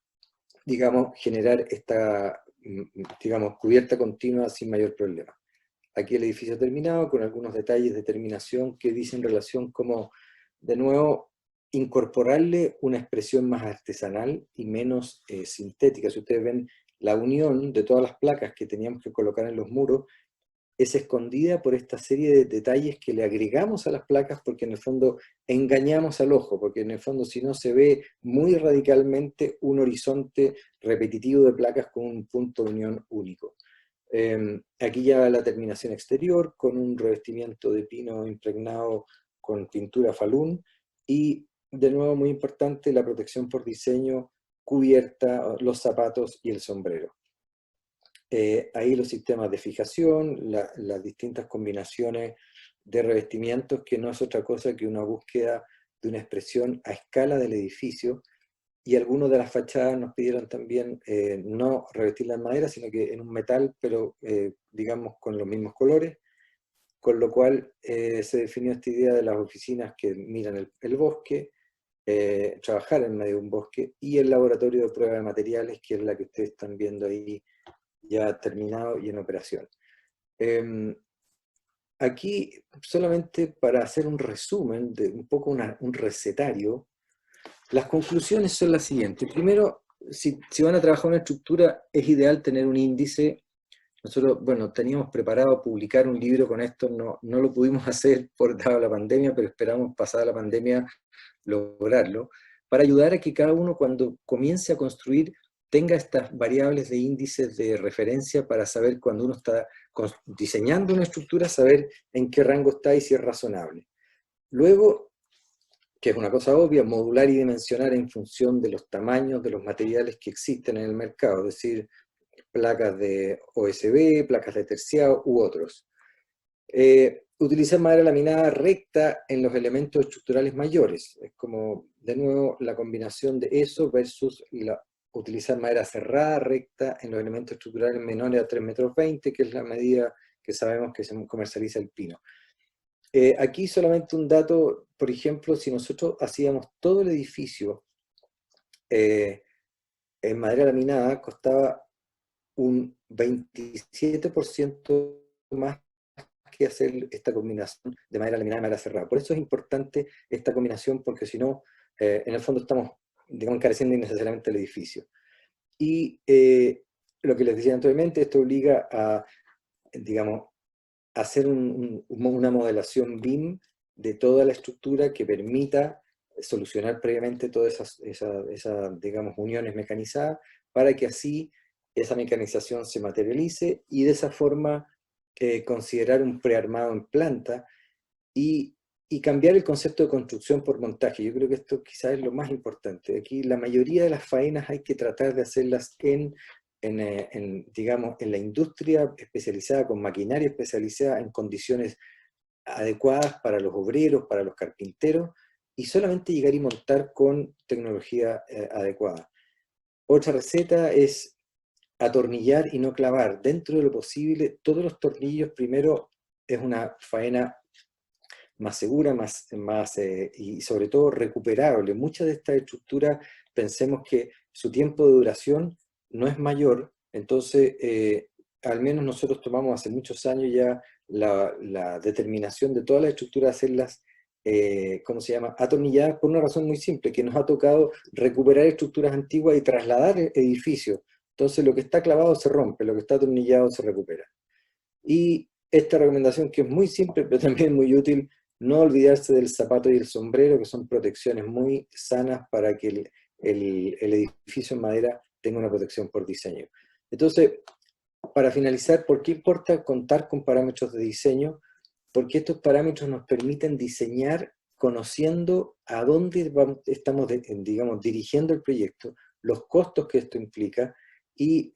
digamos, generar esta, digamos, cubierta continua sin mayor problema. Aquí el edificio terminado, con algunos detalles de terminación que dicen relación como, de nuevo, incorporarle una expresión más artesanal y menos sintética. Si ustedes ven, la unión de todas las placas que teníamos que colocar en los muros es escondida por esta serie de detalles que le agregamos a las placas porque en el fondo engañamos al ojo, porque en el fondo si no se ve muy radicalmente un horizonte repetitivo de placas con un punto de unión único. Aquí ya la terminación exterior con un revestimiento de pino impregnado con pintura falún y de nuevo muy importante la protección por diseño, cubierta, los zapatos y el sombrero. Ahí los sistemas de fijación, las distintas combinaciones de revestimientos, que no es otra cosa que una búsqueda de una expresión a escala del edificio, y algunos de las fachadas nos pidieron también no revestirla en madera, sino que en un metal, pero digamos con los mismos colores, con lo cual se definió esta idea de las oficinas que miran el bosque, trabajar en medio de un bosque, y el laboratorio de prueba de materiales, que es la que ustedes están viendo ahí ya terminado y en operación. Aquí, solamente para hacer un resumen, de un poco un recetario, las conclusiones son las siguientes. Primero, si van a trabajar una estructura, es ideal tener un índice. Nosotros, bueno, teníamos preparado publicar un libro con esto, no lo pudimos hacer por dada la pandemia, pero esperamos, pasada la pandemia, lograrlo, para ayudar a que cada uno, cuando comience a construir, tenga estas variables de índices de referencia para saber, cuando uno está diseñando una estructura, saber en qué rango está y si es razonable. Luego, que es una cosa obvia, modular y dimensionar en función de los tamaños de los materiales que existen en el mercado, es decir, placas de OSB, placas de terciado u otros. Utilizar madera laminada recta en los elementos estructurales mayores. Es como, de nuevo, la combinación de eso versus utilizar madera cerrada, recta, en los elementos estructurales menores a 3,20 metros, que es la medida que sabemos que se comercializa el pino. Aquí solamente un dato, por ejemplo, si nosotros hacíamos todo el edificio en madera laminada, costaba un 27% más que hacer esta combinación de madera laminada y madera cerrada. Por eso es importante esta combinación, porque si no, en el fondo estamos, digamos, encareciendo innecesariamente el edificio. Y lo que les decía anteriormente, esto obliga a, digamos, hacer una modelación BIM de toda la estructura que permita solucionar previamente todas esas, digamos, uniones mecanizadas, para que así esa mecanización se materialice y de esa forma considerar un prearmado en planta y cambiar el concepto de construcción por montaje. Yo creo que esto quizás es lo más importante. Aquí la mayoría de las faenas hay que tratar de hacerlas digamos, en la industria especializada, con maquinaria especializada, en condiciones adecuadas para los obreros, para los carpinteros, y solamente llegar y montar con tecnología adecuada. Otra receta es atornillar y no clavar. Dentro de lo posible, todos los tornillos, primero, es una faena más segura, y sobre todo recuperable. Muchas de estas estructuras, pensemos que su tiempo de duración no es mayor, entonces al menos nosotros tomamos hace muchos años ya la determinación de todas las estructuras, hacerlas, ¿cómo se llama?, atornilladas, por una razón muy simple, que nos ha tocado recuperar estructuras antiguas y trasladar edificios. Entonces lo que está clavado se rompe, lo que está atornillado se recupera. Y esta recomendación, que es muy simple pero también muy útil: no olvidarse del zapato y el sombrero, que son protecciones muy sanas para que el edificio en madera tenga una protección por diseño. Entonces, para finalizar, ¿por qué importa contar con parámetros de diseño? Porque estos parámetros nos permiten diseñar conociendo a dónde estamos, digamos, dirigiendo el proyecto, los costos que esto implica, y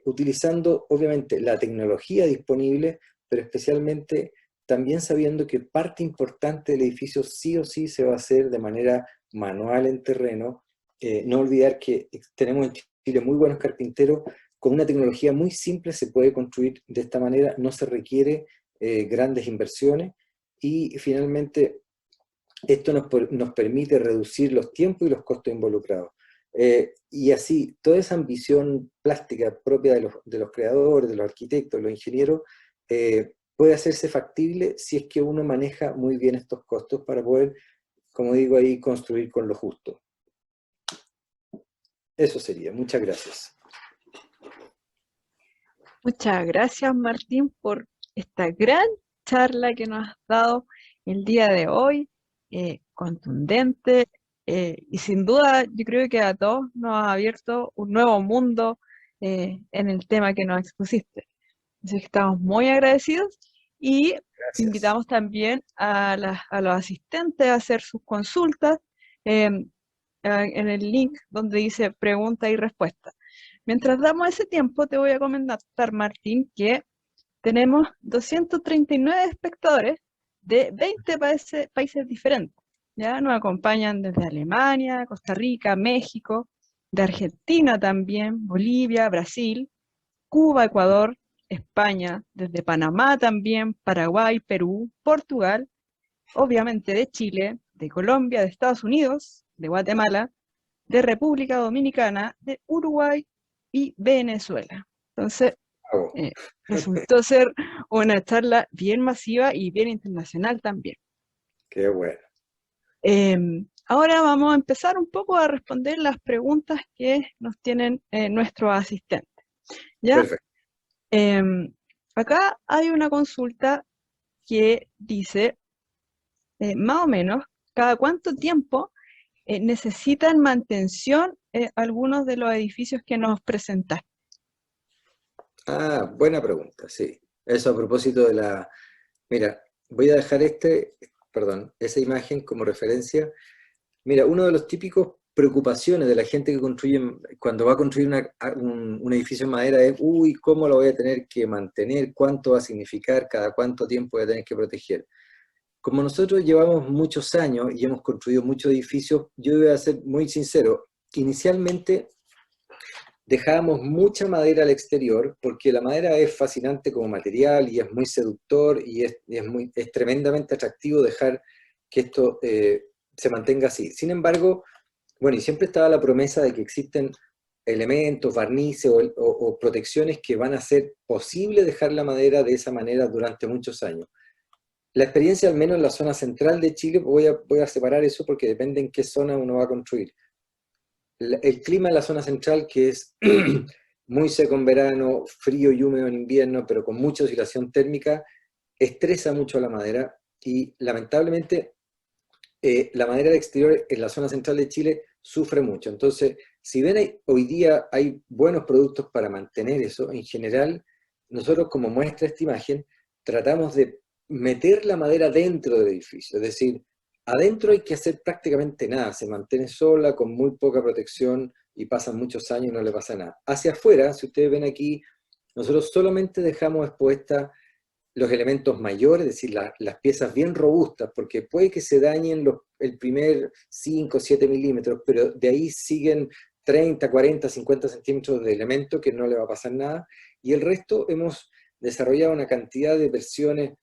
utilizando, obviamente, la tecnología disponible, pero especialmente también sabiendo que parte importante del edificio sí o sí se va a hacer de manera manual en terreno. No olvidar que tenemos en Chile muy buenos carpinteros. Con una tecnología muy simple se puede construir de esta manera, no se requiere grandes inversiones, y finalmente esto nos permite reducir los tiempos y los costos involucrados. Y así, toda esa ambición plástica propia de los creadores, de los arquitectos, de los ingenieros, puede hacerse factible si es que uno maneja muy bien estos costos para poder, como digo ahí, construir con lo justo. Eso sería. Muchas gracias. Muchas gracias, Martín, por esta gran charla que nos has dado el día de hoy, contundente, y sin duda yo creo que a todos nos ha abierto un nuevo mundo en el tema que nos expusiste. Así que estamos muy agradecidos, y Gracias. invitamos también a los asistentes a hacer sus consultas en el link donde dice pregunta y respuesta. Mientras damos ese tiempo, te voy a comentar, Martín, que tenemos 239 espectadores de 20 países diferentes. ¿Ya? Nos acompañan desde Alemania, Costa Rica, México, de Argentina también, Bolivia, Brasil, Cuba, Ecuador, España, desde Panamá también, Paraguay, Perú, Portugal, obviamente de Chile, de Colombia, de Estados Unidos, de Guatemala, de República Dominicana, de Uruguay y Venezuela. Entonces, Bravo. resultó ser una charla bien masiva y bien internacional también. Qué bueno. Ahora vamos a empezar un poco a responder las preguntas que nos tienen nuestros asistentes. ¿Ya? Perfecto. Acá hay una consulta que dice, más o menos, ¿cada cuánto tiempo necesitan mantención algunos de los edificios que nos presentaste? Ah, buena pregunta, sí. Eso a propósito de la... Mira, voy a dejar esa imagen como referencia. Mira, uno de los típicos preocupaciones de la gente que construye, cuando va a construir un edificio en madera es, uy, ¿cómo lo voy a tener que mantener? ¿Cuánto va a significar? ¿Cada cuánto tiempo voy a tener que proteger? Como nosotros llevamos muchos años y hemos construido muchos edificios, yo voy a ser muy sincero. Inicialmente dejábamos mucha madera al exterior porque la madera es fascinante como material y es muy seductor y es tremendamente atractivo dejar que esto se mantenga así. Sin embargo, bueno, y siempre estaba la promesa de que existen elementos, barnices o protecciones que van a hacer posible dejar la madera de esa manera durante muchos años. La experiencia, al menos en la zona central de Chile, voy a separar eso porque depende en qué zona uno va a construir. El clima en la zona central, que es muy seco en verano, frío y húmedo en invierno, pero con mucha oscilación térmica, estresa mucho a la madera y lamentablemente la madera de exterior en la zona central de Chile sufre mucho. Entonces, si ven hoy día hay buenos productos para mantener eso, en general, nosotros como muestra esta imagen, tratamos de meter la madera dentro del edificio, es decir, adentro hay que hacer prácticamente nada, se mantiene sola, con muy poca protección y pasan muchos años y no le pasa nada. Hacia afuera, si ustedes ven aquí, nosotros solamente dejamos expuesta los elementos mayores, es decir, las piezas bien robustas, porque puede que se dañen el primer 5 o 7 milímetros, pero de ahí siguen 30, 40, 50 centímetros de elemento que no le va a pasar nada, y el resto hemos desarrollado una cantidad de versiones,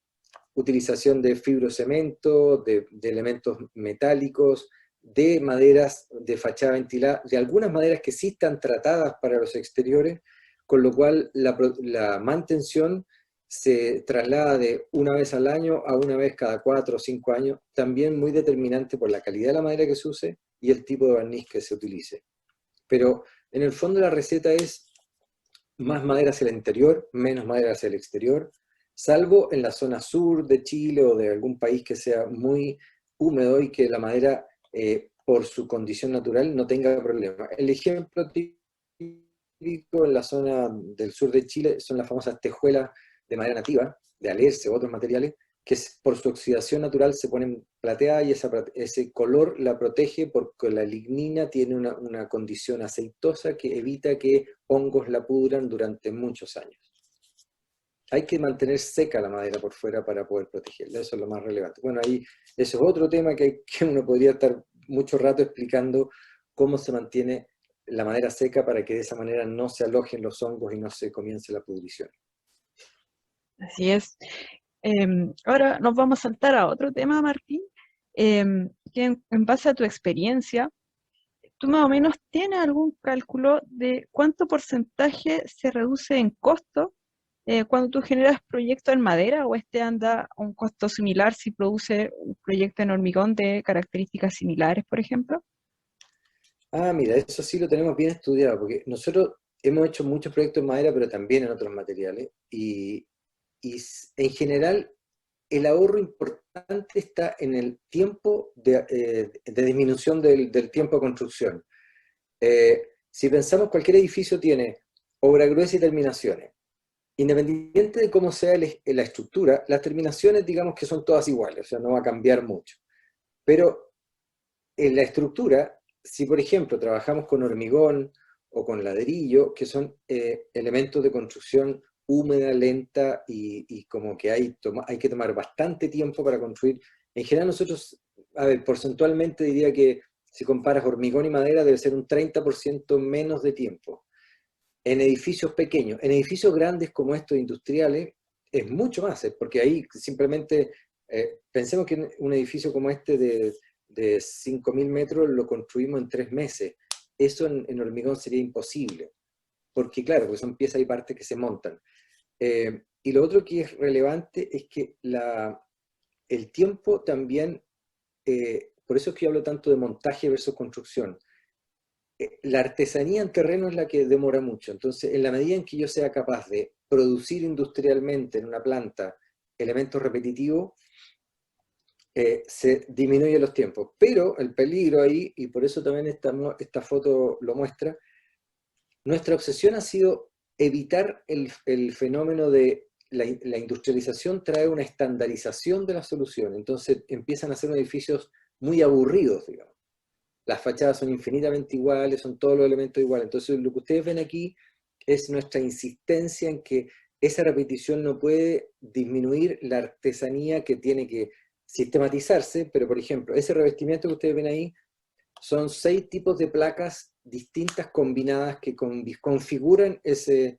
utilización de fibrocemento, de elementos metálicos, de maderas de fachada ventilada, de algunas maderas que sí están tratadas para los exteriores, con lo cual la mantención se traslada de una vez al año a una vez cada 4 o 5 años, también muy determinante por la calidad de la madera que se use y el tipo de barniz que se utilice. Pero en el fondo la receta es más madera hacia el interior, menos madera hacia el exterior, salvo en la zona sur de Chile o de algún país que sea muy húmedo y que la madera, por su condición natural, no tenga problema. El ejemplo típico en la zona del sur de Chile son las famosas tejuelas de madera nativa, de alerce o otros materiales, que por su oxidación natural se ponen plateadas y ese color la protege porque la lignina tiene una condición aceitosa que evita que hongos la pudran durante muchos años. Hay que mantener seca la madera por fuera para poder protegerla, eso es lo más relevante. Bueno, ahí eso es otro tema que uno podría estar mucho rato explicando cómo se mantiene la madera seca para que de esa manera no se alojen los hongos y no se comience la pudrición. Así es. Ahora nos vamos a saltar a otro tema, Martín, que en base a tu experiencia, ¿tú más o menos tienes algún cálculo de cuánto porcentaje se reduce en costo cuando tú generas proyectos en madera o este anda a un costo similar si produce un proyecto en hormigón de características similares, por ejemplo? Ah, mira, eso sí lo tenemos bien estudiado, porque nosotros hemos hecho muchos proyectos en madera, pero también en otros materiales, y en general el ahorro importante está en el tiempo de disminución del tiempo de construcción. Si pensamos, cualquier edificio tiene obra gruesa y terminaciones. Independiente de cómo sea la estructura, las terminaciones digamos que son todas iguales, o sea, no va a cambiar mucho. Pero en la estructura, si por ejemplo trabajamos con hormigón o con ladrillo, que son elementos de construcción húmeda, lenta y como que hay que tomar bastante tiempo para construir. En general nosotros, a ver, porcentualmente diría que si comparas hormigón y madera debe ser un 30% menos de tiempo. En edificios pequeños, en edificios grandes como estos industriales, es mucho más, porque ahí simplemente, pensemos que un edificio como este de de 5.000 metros lo construimos en 3 meses. Eso en hormigón sería imposible, porque claro, porque son piezas y partes que se montan. Y lo otro que es relevante es que el tiempo también, por eso es que yo hablo tanto de montaje versus construcción. La artesanía en terreno es la que demora mucho, entonces en la medida en que yo sea capaz de producir industrialmente en una planta elementos repetitivos, se disminuyen los tiempos. Pero el peligro ahí, y por eso también esta foto lo muestra, nuestra obsesión ha sido evitar el fenómeno de la industrialización trae una estandarización de la solución, entonces empiezan a ser edificios muy aburridos, digamos. Las fachadas son infinitamente iguales, son todos los elementos iguales. Entonces lo que ustedes ven aquí es nuestra insistencia en que esa repetición no puede disminuir la artesanía que tiene que sistematizarse, pero por ejemplo, ese revestimiento que ustedes ven ahí son 6 tipos de placas distintas combinadas que configuran ese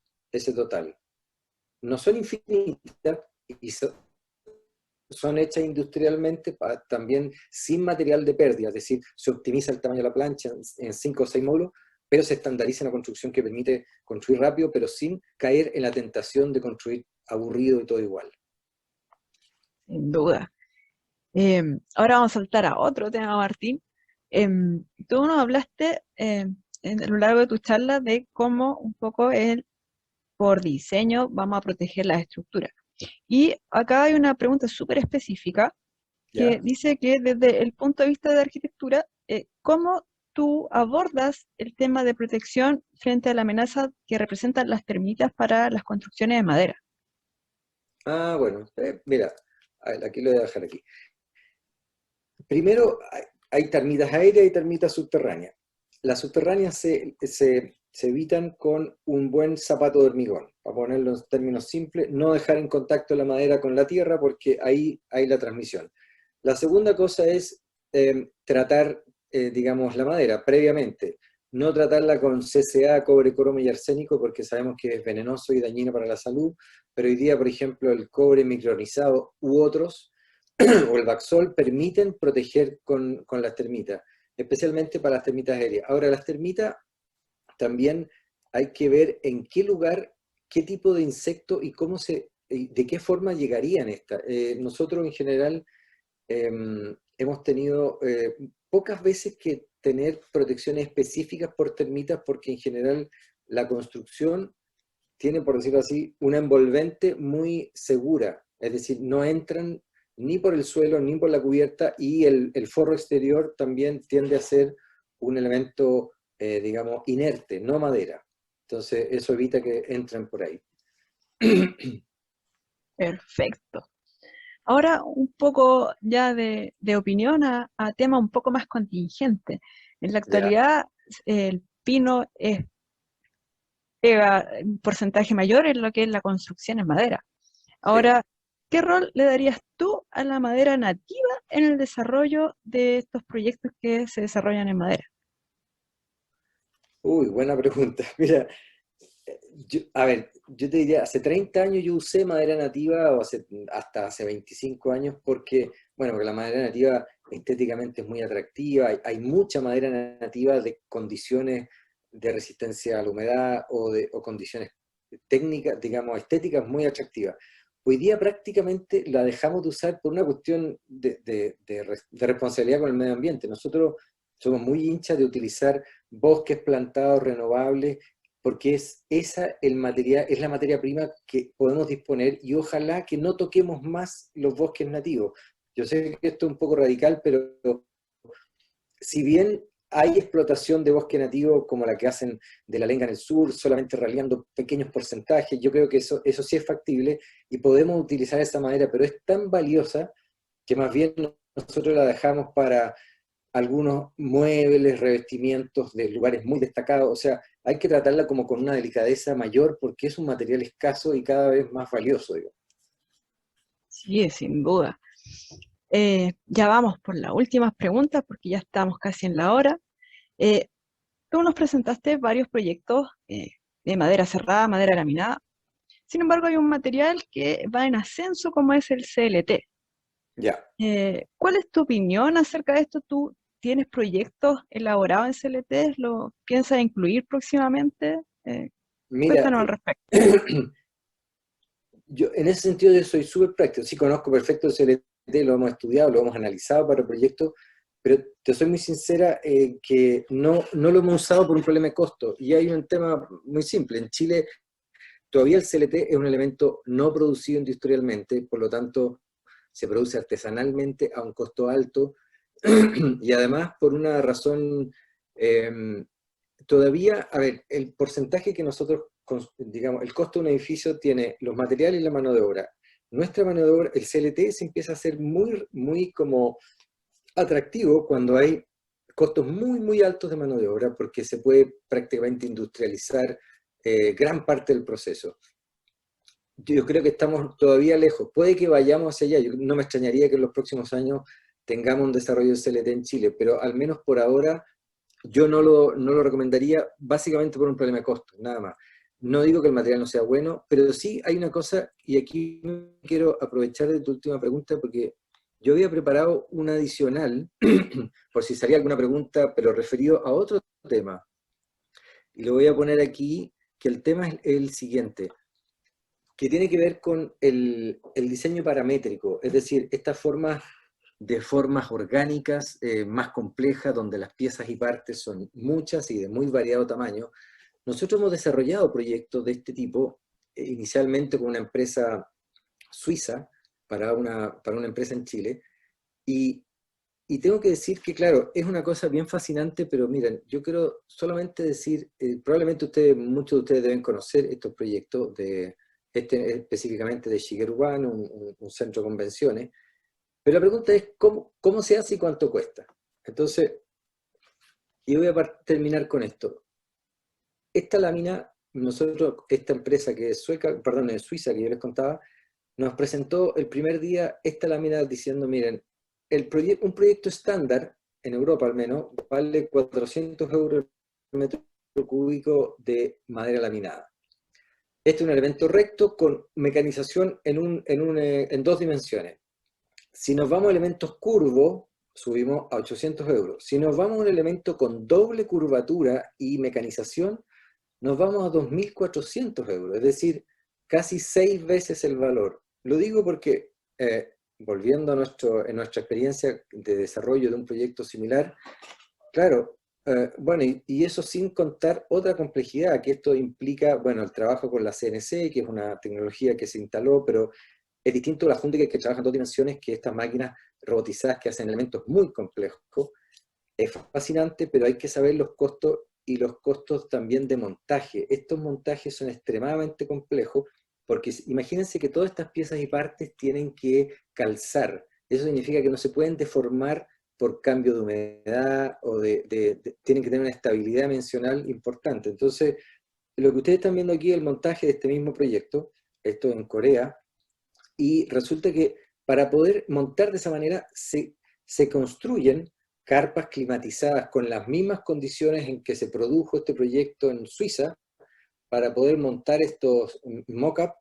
total. No son infinitas y son hechas industrialmente también sin material de pérdida, es decir, se optimiza el tamaño de la plancha en 5 o 6 módulos, pero se estandariza una construcción que permite construir rápido, pero sin caer en la tentación de construir aburrido y todo igual. Sin duda. Ahora vamos a saltar a otro tema, Martín. Tú nos hablaste a lo largo de tu charla de cómo un poco por diseño vamos a proteger las estructuras. Y acá hay una pregunta súper específica que ¿Ya? dice que desde el punto de vista de arquitectura, ¿cómo tú abordas el tema de protección frente a la amenaza que representan las termitas para las construcciones de madera? Ah, bueno, mira, aquí lo voy a dejar aquí. Primero, hay termitas aéreas y termitas subterráneas. Las subterráneas se evitan con un buen zapato de hormigón, para ponerlo en términos simples, no dejar en contacto la madera con la tierra porque ahí hay la transmisión. La segunda cosa es tratar, digamos, la madera previamente. No tratarla con CCA, cobre, cromo y arsénico porque sabemos que es venenoso y dañino para la salud, pero hoy día, por ejemplo, el cobre micronizado u otros, o el Baxol, permiten proteger con las termitas, especialmente para las termitas aéreas. Ahora, las termitas también hay que ver en qué lugar, qué tipo de insecto y de qué forma llegarían estas. Nosotros en general hemos tenido pocas veces que tener protecciones específicas por termitas porque en general la construcción tiene, por decirlo así, una envolvente muy segura, es decir, no entran ni por el suelo ni por la cubierta y el forro exterior también tiende a ser un elemento, digamos, inerte, no madera. Entonces eso evita que entren por ahí. Perfecto. Ahora un poco ya de opinión a tema un poco más contingente. En la ¿Ya? actualidad el pino pega un porcentaje mayor en lo que es la construcción en madera. Sí. Ahora, ¿qué rol le darías tú a la madera nativa en el desarrollo de estos proyectos que se desarrollan en madera? Uy, buena pregunta. Mira, a ver, yo te diría, hace 30 años yo usé madera nativa, o hasta hace 25 años, porque, bueno, porque la madera nativa estéticamente es muy atractiva, hay mucha madera nativa de condiciones de resistencia a la humedad o condiciones técnicas, digamos, estéticas muy atractivas. Hoy día prácticamente la dejamos de usar por una cuestión de responsabilidad con el medio ambiente. Nosotros somos muy hinchas de utilizar bosques plantados renovables porque es la materia prima que podemos disponer y ojalá que no toquemos más los bosques nativos. Yo sé que esto es un poco radical, pero si bien hay explotación de bosque nativo como la que hacen de la lenga en el sur, solamente raleando pequeños porcentajes, yo creo que eso sí es factible y podemos utilizar esa madera, pero es tan valiosa que más bien nosotros la dejamos para algunos muebles, revestimientos de lugares muy destacados, o sea, hay que tratarla como con una delicadeza mayor porque es un material escaso y cada vez más valioso, digo. Sí, sin duda. Ya vamos por las últimas preguntas porque ya estamos casi en la hora. Eh, Tú nos presentaste varios proyectos de madera cerrada, madera laminada. Sin embargo, hay un material que va en ascenso como es el CLT. Ya. ¿Cuál es tu opinión acerca de esto? ¿Tú tienes proyectos elaborados en CLT? ¿Lo piensas incluir próximamente? Mira, Cuéntanos al respecto. yo en ese sentido yo soy súper práctico. Sí conozco perfecto el CLT, lo hemos estudiado, lo hemos analizado para proyectos, pero te soy muy sincera que no lo hemos usado por un problema de costo. Y hay un tema muy simple. En Chile todavía el CLT es un elemento no producido industrialmente, por lo tanto se produce artesanalmente a un costo alto y además por una razón, todavía, a ver, el porcentaje que nosotros, digamos, el costo de un edificio tiene los materiales y la mano de obra. Nuestra mano de obra, el CLT se empieza a hacer muy, muy como atractivo cuando hay costos muy, muy altos de mano de obra porque se puede prácticamente industrializar gran parte del proceso. Yo creo que estamos todavía lejos. Puede que vayamos hacia allá. Yo no me extrañaría que en los próximos años tengamos un desarrollo de CLT en Chile, pero al menos por ahora yo no lo recomendaría básicamente por un problema de costo, nada más. No digo que el material no sea bueno, pero sí hay una cosa, y aquí quiero aprovechar de tu última pregunta, porque yo había preparado un adicional, por si salía alguna pregunta, pero referido a otro tema. Y lo voy a poner aquí, que el tema es el siguiente, que tiene que ver con el diseño paramétrico, es decir, estas formas de formas orgánicas más complejas, donde las piezas y partes son muchas y de muy variado tamaño. Nosotros hemos desarrollado proyectos de este tipo, inicialmente con una empresa suiza, para una empresa en Chile, y, y tengo que decir que, claro, es una cosa bien fascinante, pero miren, yo quiero solamente decir, probablemente muchos de ustedes deben conocer estos proyectos, específicamente de Shigeru Wano, un centro de convenciones, pero la pregunta es, ¿cómo se hace y cuánto cuesta? Entonces, y voy a terminar con esto. Esta lámina, esta empresa que es sueca, perdón, es suiza, que yo les contaba, nos presentó el primer día esta lámina diciendo, miren, un proyecto estándar, en Europa al menos, vale 400 euros el metro cúbico de madera laminada. Este es un elemento recto con mecanización en dos dimensiones. Si nos vamos a elementos curvos, subimos a 800 euros. Si nos vamos a un elemento con doble curvatura y mecanización, nos vamos a 2.400 euros, es decir, casi 6 veces el valor. Lo digo porque, volviendo en nuestra experiencia de desarrollo de un proyecto similar, claro, bueno, y eso sin contar otra complejidad, que esto implica, bueno, el trabajo con la CNC, que es una tecnología que se instaló, pero es distinto a la Hyundai que trabaja en dos dimensiones, que estas máquinas robotizadas que hacen elementos muy complejos. Es fascinante, pero hay que saber los costos y los costos también de montaje. Estos montajes son extremadamente complejos porque imagínense que todas estas piezas y partes tienen que calzar. Eso significa que no se pueden deformar por cambio de humedad o tienen que tener una estabilidad dimensional importante. Entonces, lo que ustedes están viendo aquí es el montaje de este mismo proyecto, esto en Corea, y resulta que para poder montar de esa manera se construyen carpas climatizadas con las mismas condiciones en que se produjo este proyecto en Suiza para poder montar estos mock-up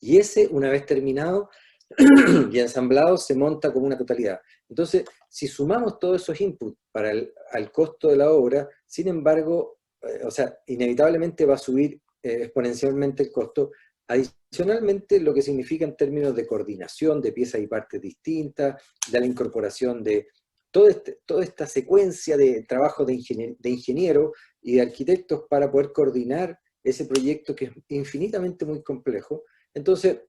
y ese, una vez terminado y ensamblado, se monta como una totalidad. Entonces, si sumamos todos esos inputs al costo de la obra, sin embargo, o sea, inevitablemente va a subir exponencialmente el costo. Adicionalmente, lo que significa en términos de coordinación de piezas y partes distintas, de la incorporación de toda esta secuencia de trabajo de ingeniero y de arquitectos para poder coordinar ese proyecto que es infinitamente muy complejo. Entonces,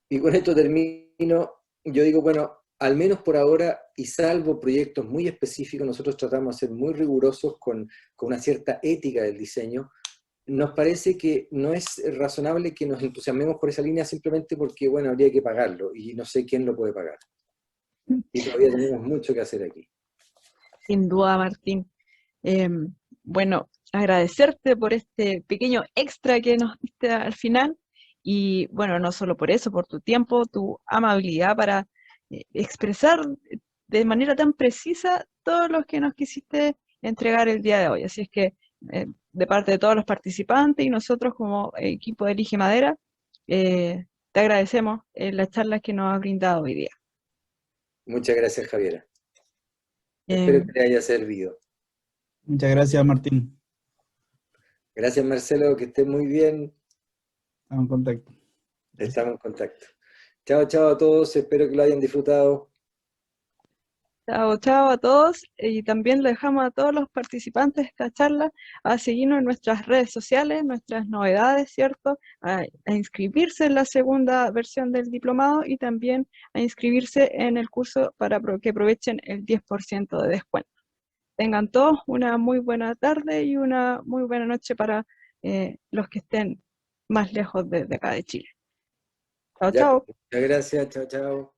y con esto termino, yo digo, bueno, al menos por ahora, y salvo proyectos muy específicos, nosotros tratamos de ser muy rigurosos con una cierta ética del diseño. Nos parece que no es razonable que nos entusiasmemos por esa línea simplemente porque, bueno, habría que pagarlo, y no sé quién lo puede pagar. Y todavía tenemos mucho que hacer aquí. Sin duda, Martín. Bueno, agradecerte por este pequeño extra que nos diste al final y bueno, no solo por eso, por tu tiempo, tu amabilidad para expresar de manera tan precisa todo lo que nos quisiste entregar el día de hoy. Así es que de parte de todos los participantes y nosotros como equipo de Elige Madera, te agradecemos la charla que nos has brindado hoy día. Muchas gracias, Javiera. Eh, Espero que te haya servido. Muchas gracias, Martín. Gracias, Marcelo, que estés muy bien. Estamos en contacto. Estamos en contacto. Chao, chao a todos. Espero que lo hayan disfrutado. Chao, chao a todos, y también le dejamos a todos los participantes de esta charla a seguirnos en nuestras redes sociales, nuestras novedades, ¿cierto? A inscribirse en la segunda versión del diplomado y también a inscribirse en el curso para que aprovechen el 10% de descuento. Tengan todos una muy buena tarde y una muy buena noche para los que estén más lejos de acá de Chile. Chao, Ya, chao. muchas gracias. Chao, chao.